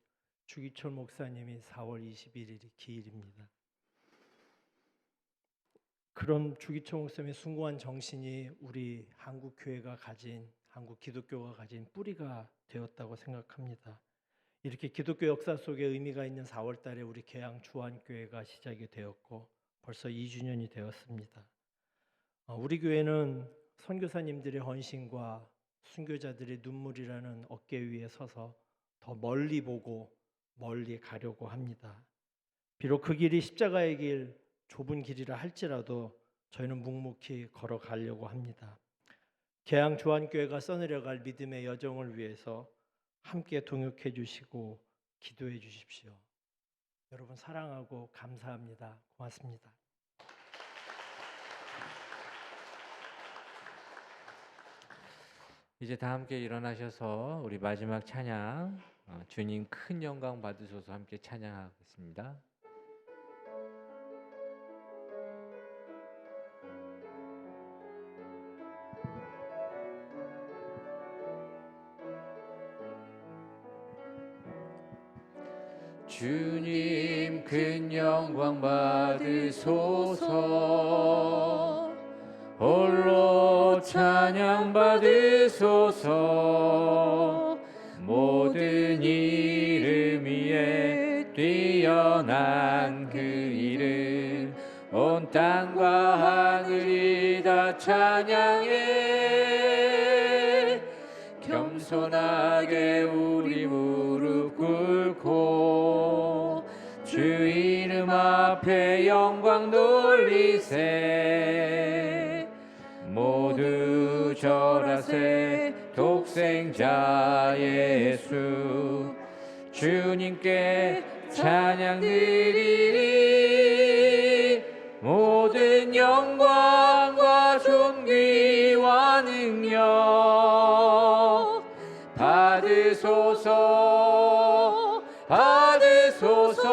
주기철 목사님이 4월 21일이 기일입니다. 그런 주기철 목사님의 숭고한 정신이 우리 한국 교회가 가진, 한국 기독교가 가진 뿌리가 되었다고 생각합니다. 이렇게 기독교 역사 속에 의미가 있는 4월 달에 우리 계양 주안교회가 시작이 되었고 벌써 2주년이 되었습니다. 우리 교회는 선교사님들의 헌신과 순교자들의 눈물이라는 어깨 위에 서서 더 멀리 보고 멀리 가려고 합니다. 비록 그 길이 십자가의 길, 좁은 길이라 할지라도 저희는 묵묵히 걸어가려고 합니다. 계양 주안교회가 써내려갈 믿음의 여정을 위해서 함께 동역해 주시고 기도해 주십시오. 여러분 사랑하고 감사합니다. 고맙습니다. 이제 다 함께 일어나셔서 우리 마지막 찬양 주님 큰 영광 받으소서 함께 찬양하겠습니다. 주님 큰 영광 받으소서 홀로 찬양 받으소서 모든 이름 위에 뛰어난 그 이름 온 땅과 하늘이 다 찬양해 겸손하게 우리 무릎 꿇고 주 이름 앞에 영광 돌리세 모두 절하세 독생자 예수 주님께 찬양 드리리 모든 영광과 존귀와 능력 받으소서 받으소서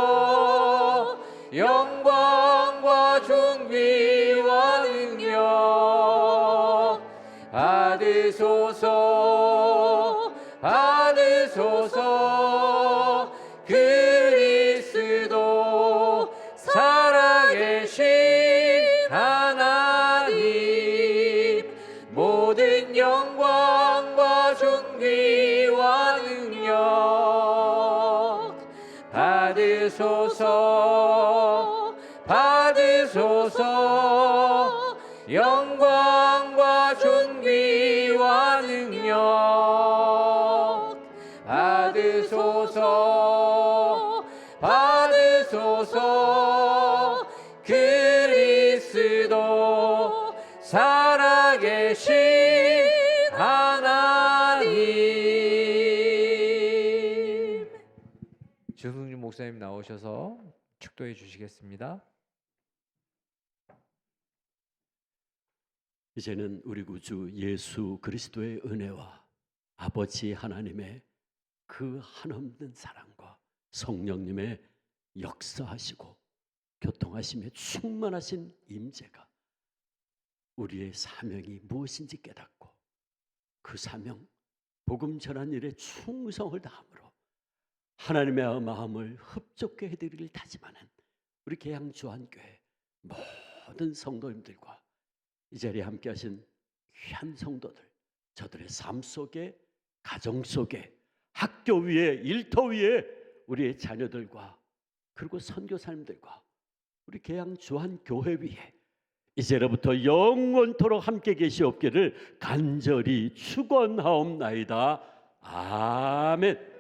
영광과 존귀와 능력 받으소서 받으소서 그리스도 살아계신 하나님 모든 영광과 존귀와 능력 받으소서 받으소서 영광과 존귀와 능력 받으소서 받으소서 그리스도 살아계신 하나님. 주승준 목사님 나오셔서 축도해 주시겠습니다. 이제는 우리 구주 예수 그리스도의 은혜와 아버지 하나님의 그 한없는 사랑과 성령님의 역사하시고 교통하심에 충만하신 임재가 우리의 사명이 무엇인지 깨닫고 그 사명 복음 전한 일에 충성을 다함으로 하나님의 마음을 흡족게 해드리길 다짐하는 우리 계양 주안교회 모든 성도님들과 이 자리에 함께 하신 귀한 성도들 저들의 삶 속에 가정 속에 학교 위에 일터 위에 우리의 자녀들과 그리고 선교사님들과 우리 계양 주안교회 위에 이제로부터 영원토록 함께 계시옵기를 간절히 축원하옵나이다. 아멘.